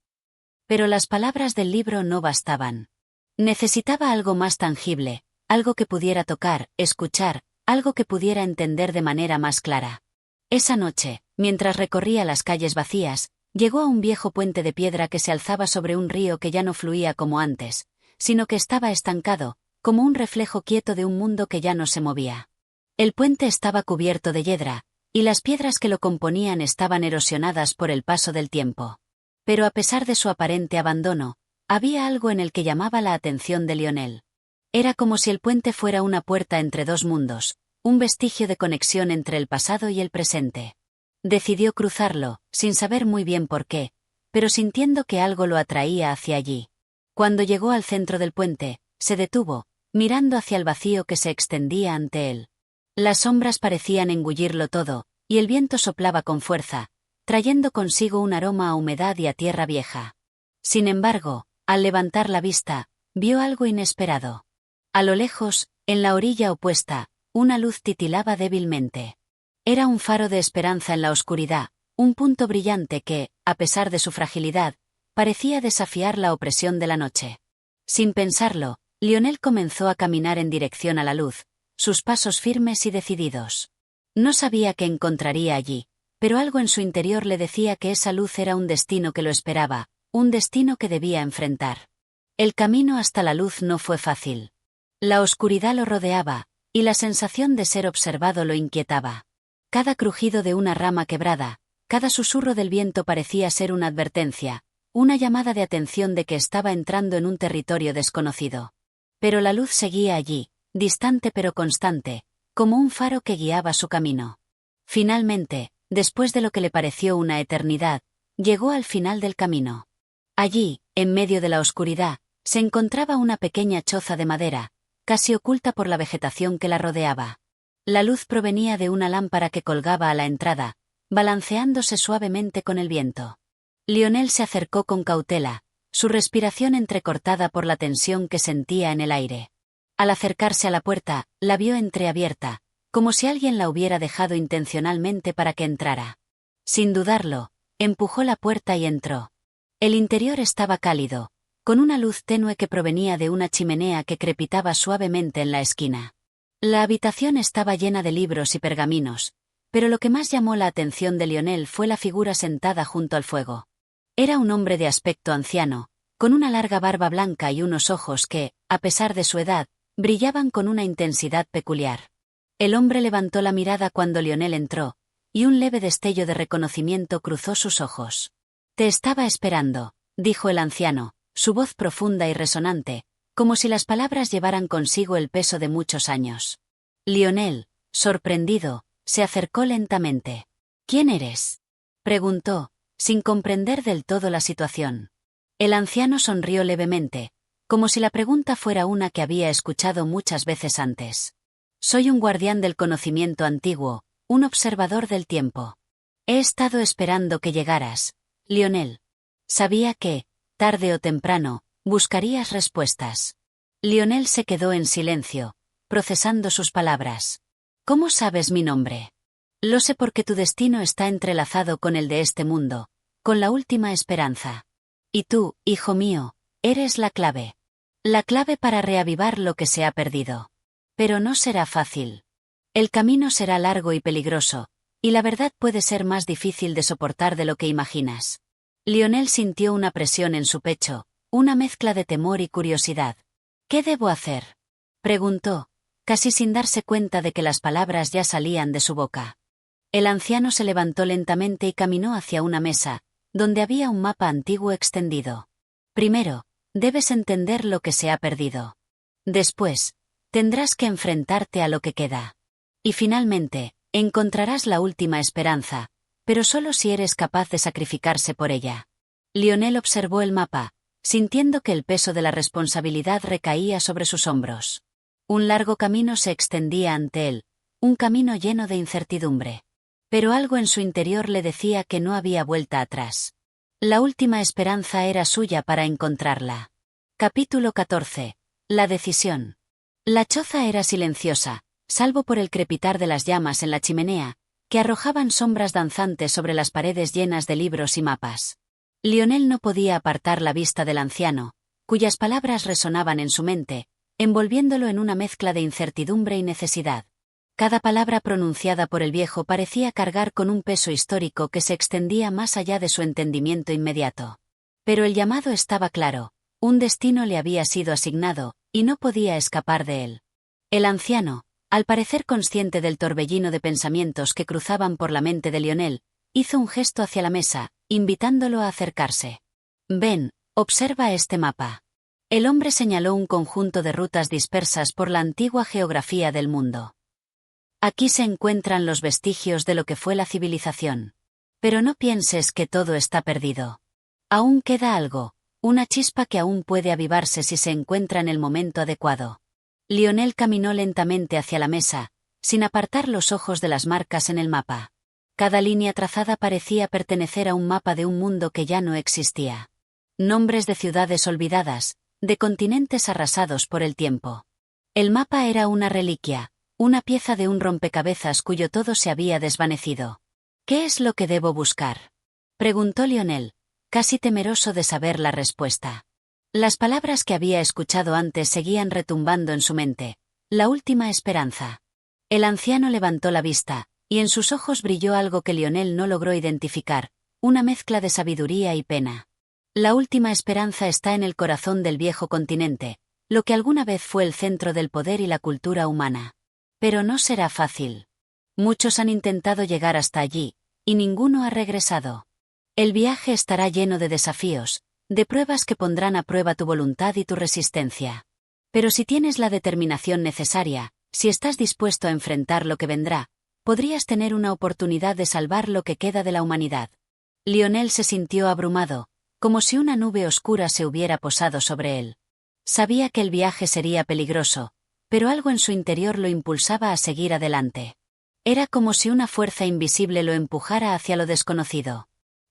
Speaker 1: Pero las palabras del libro no bastaban. Necesitaba algo más tangible, algo que pudiera tocar, escuchar, algo que pudiera entender de manera más clara. Esa noche, mientras recorría las calles vacías, llegó a un viejo puente de piedra que se alzaba sobre un río que ya no fluía como antes, sino que estaba estancado, como un reflejo quieto de un mundo que ya no se movía. El puente estaba cubierto de hiedra, y las piedras que lo componían estaban erosionadas por el paso del tiempo. Pero a pesar de su aparente abandono, había algo en el que llamaba la atención de Lionel. Era como si el puente fuera una puerta entre dos mundos, un vestigio de conexión entre el pasado y el presente. Decidió cruzarlo, sin saber muy bien por qué, pero sintiendo que algo lo atraía hacia allí. Cuando llegó al centro del puente, se detuvo, mirando hacia el vacío que se extendía ante él. Las sombras parecían engullirlo todo, y el viento soplaba con fuerza, trayendo consigo un aroma a humedad y a tierra vieja. Sin embargo, al levantar la vista, vio algo inesperado. A lo lejos, en la orilla opuesta, una luz titilaba débilmente. Era un faro de esperanza en la oscuridad, un punto brillante que, a pesar de su fragilidad, parecía desafiar la opresión de la noche. Sin pensarlo, Lionel comenzó a caminar en dirección a la luz, sus pasos firmes y decididos. No sabía qué encontraría allí, pero algo en su interior le decía que esa luz era un destino que lo esperaba, un destino que debía enfrentar. El camino hasta la luz no fue fácil. La oscuridad lo rodeaba, y la sensación de ser observado lo inquietaba. Cada crujido de una rama quebrada, cada susurro del viento parecía ser una advertencia, una llamada de atención de que estaba entrando en un territorio desconocido. Pero la luz seguía allí, distante pero constante, como un faro que guiaba su camino. Finalmente, después de lo que le pareció una eternidad, llegó al final del camino. Allí, en medio de la oscuridad, se encontraba una pequeña choza de madera, casi oculta por la vegetación que la rodeaba. La luz provenía de una lámpara que colgaba a la entrada, balanceándose suavemente con el viento. Lionel se acercó con cautela, su respiración entrecortada por la tensión que sentía en el aire. Al acercarse a la puerta, la vio entreabierta, como si alguien la hubiera dejado intencionalmente para que entrara. Sin dudarlo, empujó la puerta y entró. El interior estaba cálido, con una luz tenue que provenía de una chimenea que crepitaba suavemente en la esquina. La habitación estaba llena de libros y pergaminos, pero lo que más llamó la atención de Lionel fue la figura sentada junto al fuego. Era un hombre de aspecto anciano, con una larga barba blanca y unos ojos que, a pesar de su edad, brillaban con una intensidad peculiar. El hombre levantó la mirada cuando Lionel entró, y un leve destello de reconocimiento cruzó sus ojos. «Te estaba esperando», dijo el anciano, su voz profunda y resonante, como si las palabras llevaran consigo el peso de muchos años. Lionel, sorprendido, se acercó lentamente. «¿Quién eres?», preguntó, sin comprender del todo la situación. El anciano sonrió levemente, como si la pregunta fuera una que había escuchado muchas veces antes. «Soy un guardián del conocimiento antiguo, un observador del tiempo. He estado esperando que llegaras, Lionel. Sabía que, tarde o temprano, buscarías respuestas». Lionel se quedó en silencio, procesando sus palabras. «¿Cómo sabes mi nombre?». «Lo sé porque tu destino está entrelazado con el de este mundo, con la última esperanza. Y tú, hijo mío, eres la clave. La clave para reavivar lo que se ha perdido. Pero no será fácil. El camino será largo y peligroso, y la verdad puede ser más difícil de soportar de lo que imaginas». Lionel sintió una presión en su pecho, una mezcla de temor y curiosidad. «¿Qué debo hacer?», preguntó, casi sin darse cuenta de que las palabras ya salían de su boca. El anciano se levantó lentamente y caminó hacia una mesa, donde había un mapa antiguo extendido. Primero, debes entender lo que se ha perdido. Después, tendrás que enfrentarte a lo que queda. Y finalmente, encontrarás la última esperanza, pero solo si eres capaz de sacrificarse por ella. Lionel observó el mapa, sintiendo que el peso de la responsabilidad recaía sobre sus hombros. Un largo camino se extendía ante él, un camino lleno de incertidumbre. Pero algo en su interior le decía que no había vuelta atrás. La última esperanza era suya para encontrarla. Capítulo 14. La decisión. La choza era silenciosa, salvo por el crepitar de las llamas en la chimenea, que arrojaban sombras danzantes sobre las paredes llenas de libros y mapas. Lionel no podía apartar la vista del anciano, cuyas palabras resonaban en su mente, envolviéndolo en una mezcla de incertidumbre y necesidad. Cada palabra pronunciada por el viejo parecía cargar con un peso histórico que se extendía más allá de su entendimiento inmediato. Pero el llamado estaba claro, un destino le había sido asignado, y no podía escapar de él. El anciano, al parecer consciente del torbellino de pensamientos que cruzaban por la mente de Lionel, hizo un gesto hacia la mesa, invitándolo a acercarse. «Ven, observa este mapa». El hombre señaló un conjunto de rutas dispersas por la antigua geografía del mundo. Aquí se encuentran los vestigios de lo que fue la civilización. Pero no pienses que todo está perdido. Aún queda algo, una chispa que aún puede avivarse si se encuentra en el momento adecuado. Lionel caminó lentamente hacia la mesa, sin apartar los ojos de las marcas en el mapa. Cada línea trazada parecía pertenecer a un mapa de un mundo que ya no existía. Nombres de ciudades olvidadas, de continentes arrasados por el tiempo. El mapa era una reliquia, una pieza de un rompecabezas cuyo todo se había desvanecido. «¿Qué es lo que debo buscar?», preguntó Lionel, casi temeroso de saber la respuesta. Las palabras que había escuchado antes seguían retumbando en su mente. La última esperanza. El anciano levantó la vista, y en sus ojos brilló algo que Lionel no logró identificar, una mezcla de sabiduría y pena. La última esperanza está en el corazón del viejo continente, lo que alguna vez fue el centro del poder y la cultura humana. Pero no será fácil. Muchos han intentado llegar hasta allí, y ninguno ha regresado. El viaje estará lleno de desafíos, de pruebas que pondrán a prueba tu voluntad y tu resistencia. Pero si tienes la determinación necesaria, si estás dispuesto a enfrentar lo que vendrá, podrías tener una oportunidad de salvar lo que queda de la humanidad. Lionel se sintió abrumado, como si una nube oscura se hubiera posado sobre él. Sabía que el viaje sería peligroso, pero algo en su interior lo impulsaba a seguir adelante. Era como si una fuerza invisible lo empujara hacia lo desconocido.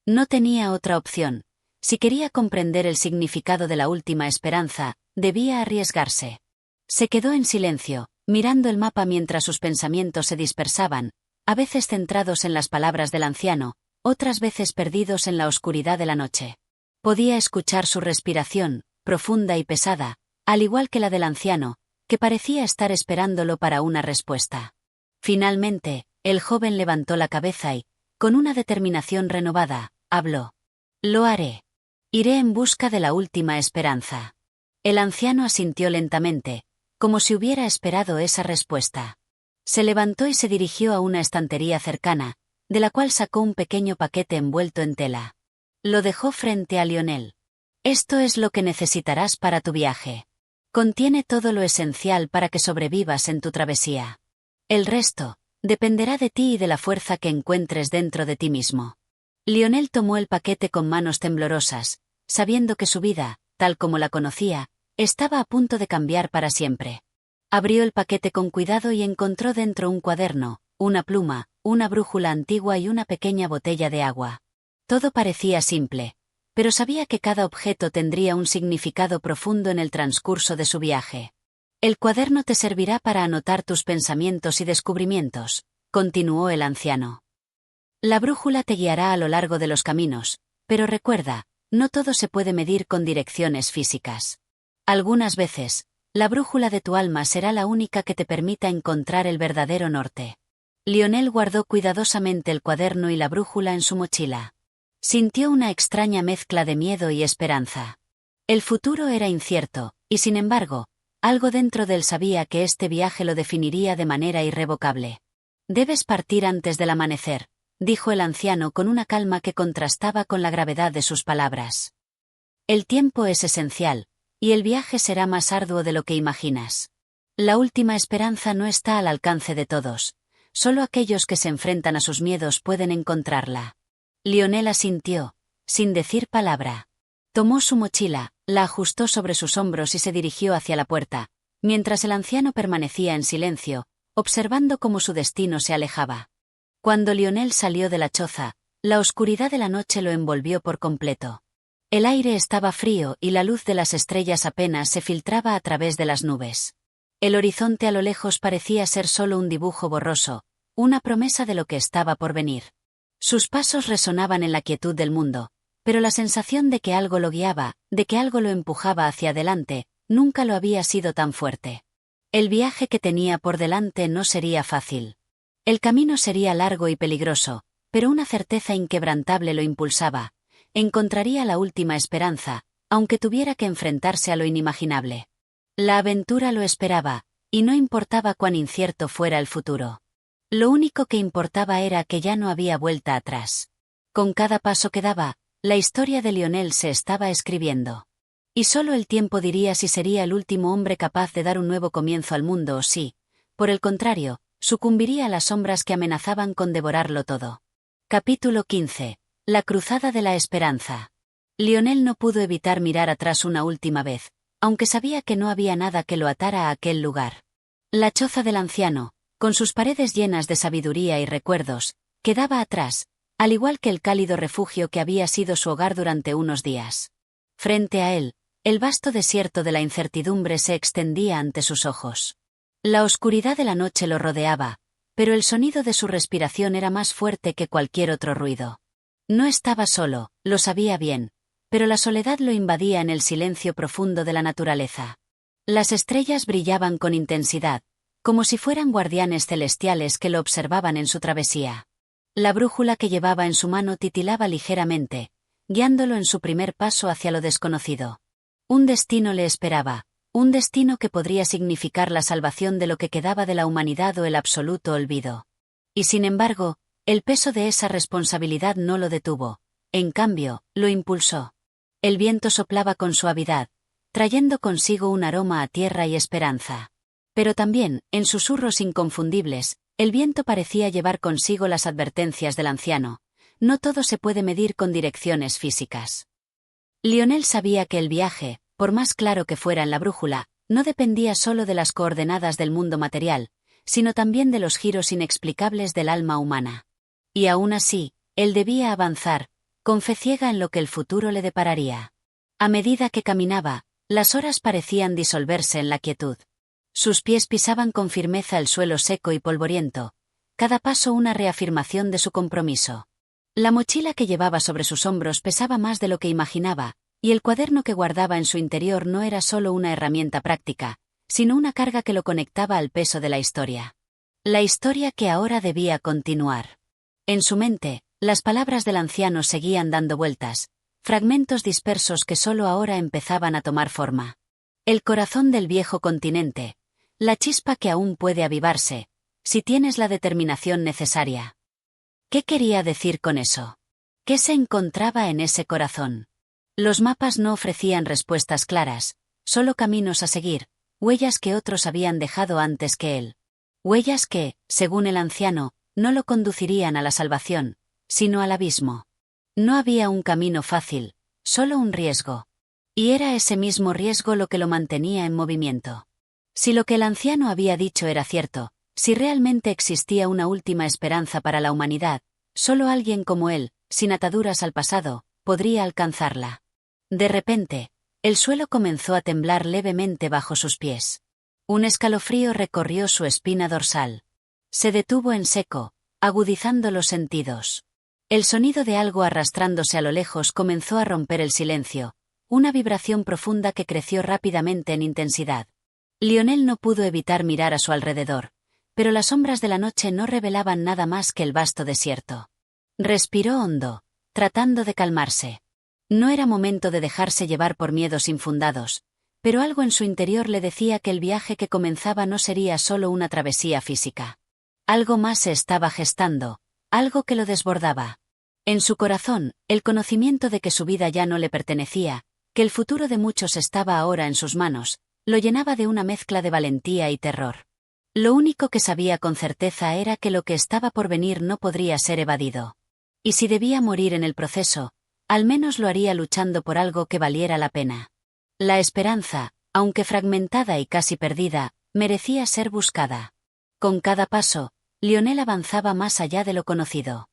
Speaker 1: No tenía otra opción. Si quería comprender el significado de la última esperanza, debía arriesgarse. Se quedó en silencio, mirando el mapa mientras sus pensamientos se dispersaban, a veces centrados en las palabras del anciano, otras veces perdidos en la oscuridad de la noche. Podía escuchar su respiración, profunda y pesada, al igual que la del anciano, que parecía estar esperándolo para una respuesta. Finalmente, el joven levantó la cabeza y, con una determinación renovada, habló. «Lo haré. Iré en busca de la última esperanza». El anciano asintió lentamente, como si hubiera esperado esa respuesta. Se levantó y se dirigió a una estantería cercana, de la cual sacó un pequeño paquete envuelto en tela. Lo dejó frente a Lionel. «Esto es lo que necesitarás para tu viaje. Contiene todo lo esencial para que sobrevivas en tu travesía. El resto dependerá de ti y de la fuerza que encuentres dentro de ti mismo». Lionel tomó el paquete con manos temblorosas, sabiendo que su vida, tal como la conocía, estaba a punto de cambiar para siempre. Abrió el paquete con cuidado y encontró dentro un cuaderno, una pluma, una brújula antigua y una pequeña botella de agua. Todo parecía simple, pero sabía que cada objeto tendría un significado profundo en el transcurso de su viaje. «El cuaderno te servirá para anotar tus pensamientos y descubrimientos», continuó el anciano. «La brújula te guiará a lo largo de los caminos, pero recuerda, no todo se puede medir con direcciones físicas. Algunas veces, la brújula de tu alma será la única que te permita encontrar el verdadero norte». Lionel guardó cuidadosamente el cuaderno y la brújula en su mochila. Sintió una extraña mezcla de miedo y esperanza. El futuro era incierto, y sin embargo, algo dentro de él sabía que este viaje lo definiría de manera irrevocable. Debes partir antes del amanecer, dijo el anciano con una calma que contrastaba con la gravedad de sus palabras. El tiempo es esencial, y el viaje será más arduo de lo que imaginas. La última esperanza no está al alcance de todos, solo aquellos que se enfrentan a sus miedos pueden encontrarla. Lionel asintió, sin decir palabra. Tomó su mochila, la ajustó sobre sus hombros y se dirigió hacia la puerta, mientras el anciano permanecía en silencio, observando cómo su destino se alejaba. Cuando Lionel salió de la choza, la oscuridad de la noche lo envolvió por completo. El aire estaba frío y la luz de las estrellas apenas se filtraba a través de las nubes. El horizonte a lo lejos parecía ser solo un dibujo borroso, una promesa de lo que estaba por venir. Sus pasos resonaban en la quietud del mundo, pero la sensación de que algo lo guiaba, de que algo lo empujaba hacia adelante, nunca lo había sido tan fuerte. El viaje que tenía por delante no sería fácil. El camino sería largo y peligroso, pero una certeza inquebrantable lo impulsaba. Encontraría la última esperanza, aunque tuviera que enfrentarse a lo inimaginable. La aventura lo esperaba, y no importaba cuán incierto fuera el futuro. Lo único que importaba era que ya no había vuelta atrás. Con cada paso que daba, la historia de Lionel se estaba escribiendo. Y solo el tiempo diría si sería el último hombre capaz de dar un nuevo comienzo al mundo o si, por el contrario, sucumbiría a las sombras que amenazaban con devorarlo todo. Capítulo 15. La cruzada de la esperanza. Lionel no pudo evitar mirar atrás una última vez, aunque sabía que no había nada que lo atara a aquel lugar. La choza del anciano, con sus paredes llenas de sabiduría y recuerdos, quedaba atrás, al igual que el cálido refugio que había sido su hogar durante unos días. Frente a él, el vasto desierto de la incertidumbre se extendía ante sus ojos. La oscuridad de la noche lo rodeaba, pero el sonido de su respiración era más fuerte que cualquier otro ruido. No estaba solo, lo sabía bien, pero la soledad lo invadía en el silencio profundo de la naturaleza. Las estrellas brillaban con intensidad, como si fueran guardianes celestiales que lo observaban en su travesía. La brújula que llevaba en su mano titilaba ligeramente, guiándolo en su primer paso hacia lo desconocido. Un destino le esperaba, un destino que podría significar la salvación de lo que quedaba de la humanidad o el absoluto olvido. Y sin embargo, el peso de esa responsabilidad no lo detuvo, en cambio, lo impulsó. El viento soplaba con suavidad, trayendo consigo un aroma a tierra y esperanza. Pero también, en susurros inconfundibles, el viento parecía llevar consigo las advertencias del anciano. No todo se puede medir con direcciones físicas. Lionel sabía que el viaje, por más claro que fuera en la brújula, no dependía solo de las coordenadas del mundo material, sino también de los giros inexplicables del alma humana. Y aún así, él debía avanzar, con fe ciega en lo que el futuro le depararía. A medida que caminaba, las horas parecían disolverse en la quietud. Sus pies pisaban con firmeza el suelo seco y polvoriento, cada paso una reafirmación de su compromiso. La mochila que llevaba sobre sus hombros pesaba más de lo que imaginaba, y el cuaderno que guardaba en su interior no era solo una herramienta práctica, sino una carga que lo conectaba al peso de la historia. La historia que ahora debía continuar. En su mente, las palabras del anciano seguían dando vueltas, fragmentos dispersos que solo ahora empezaban a tomar forma. El corazón del viejo continente, la chispa que aún puede avivarse, si tienes la determinación necesaria. ¿Qué quería decir con eso? ¿Qué se encontraba en ese corazón? Los mapas no ofrecían respuestas claras, solo caminos a seguir, huellas que otros habían dejado antes que él. Huellas que, según el anciano, no lo conducirían a la salvación, sino al abismo. No había un camino fácil, solo un riesgo. Y era ese mismo riesgo lo que lo mantenía en movimiento. Si lo que el anciano había dicho era cierto, si realmente existía una última esperanza para la humanidad, solo alguien como él, sin ataduras al pasado, podría alcanzarla. De repente, el suelo comenzó a temblar levemente bajo sus pies. Un escalofrío recorrió su espina dorsal. Se detuvo en seco, agudizando los sentidos. El sonido de algo arrastrándose a lo lejos comenzó a romper el silencio, una vibración profunda que creció rápidamente en intensidad. Lionel no pudo evitar mirar a su alrededor, pero las sombras de la noche no revelaban nada más que el vasto desierto. Respiró hondo, tratando de calmarse. No era momento de dejarse llevar por miedos infundados, pero algo en su interior le decía que el viaje que comenzaba no sería solo una travesía física. Algo más se estaba gestando, algo que lo desbordaba. En su corazón, el conocimiento de que su vida ya no le pertenecía, que el futuro de muchos estaba ahora en sus manos, lo llenaba de una mezcla de valentía y terror. Lo único que sabía con certeza era que lo que estaba por venir no podría ser evadido. Y si debía morir en el proceso, al menos lo haría luchando por algo que valiera la pena. La esperanza, aunque fragmentada y casi perdida, merecía ser buscada. Con cada paso, Lionel avanzaba más allá de lo conocido.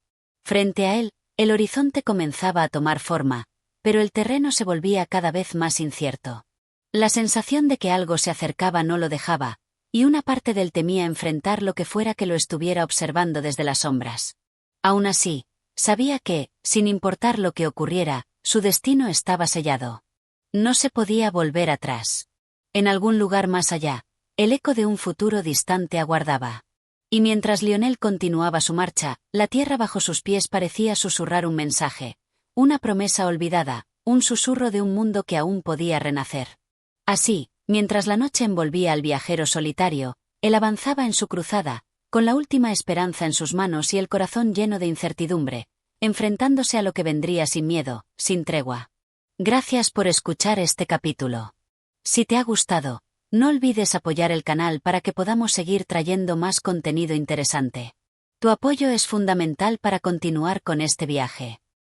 Speaker 1: Frente a él, el horizonte comenzaba a tomar forma, pero el terreno se volvía cada vez más incierto. La sensación de que algo se acercaba no lo dejaba, y una parte de él temía enfrentar lo que fuera que lo estuviera observando desde las sombras. Aún así, sabía que, sin importar lo que ocurriera, su destino estaba sellado. No se podía volver atrás. En algún lugar más allá, el eco de un futuro distante aguardaba. Y mientras Lionel continuaba su marcha, la tierra bajo sus pies parecía susurrar un mensaje, una promesa olvidada, un susurro de un mundo que aún podía renacer. Así, mientras la noche envolvía al viajero solitario, él avanzaba en su cruzada, con la última esperanza en sus manos y el corazón lleno de incertidumbre, enfrentándose a lo que vendría sin miedo, sin tregua. Gracias por escuchar este capítulo. Si te ha gustado, no olvides apoyar el canal para que podamos seguir trayendo más contenido interesante. Tu apoyo es fundamental para continuar con este viaje.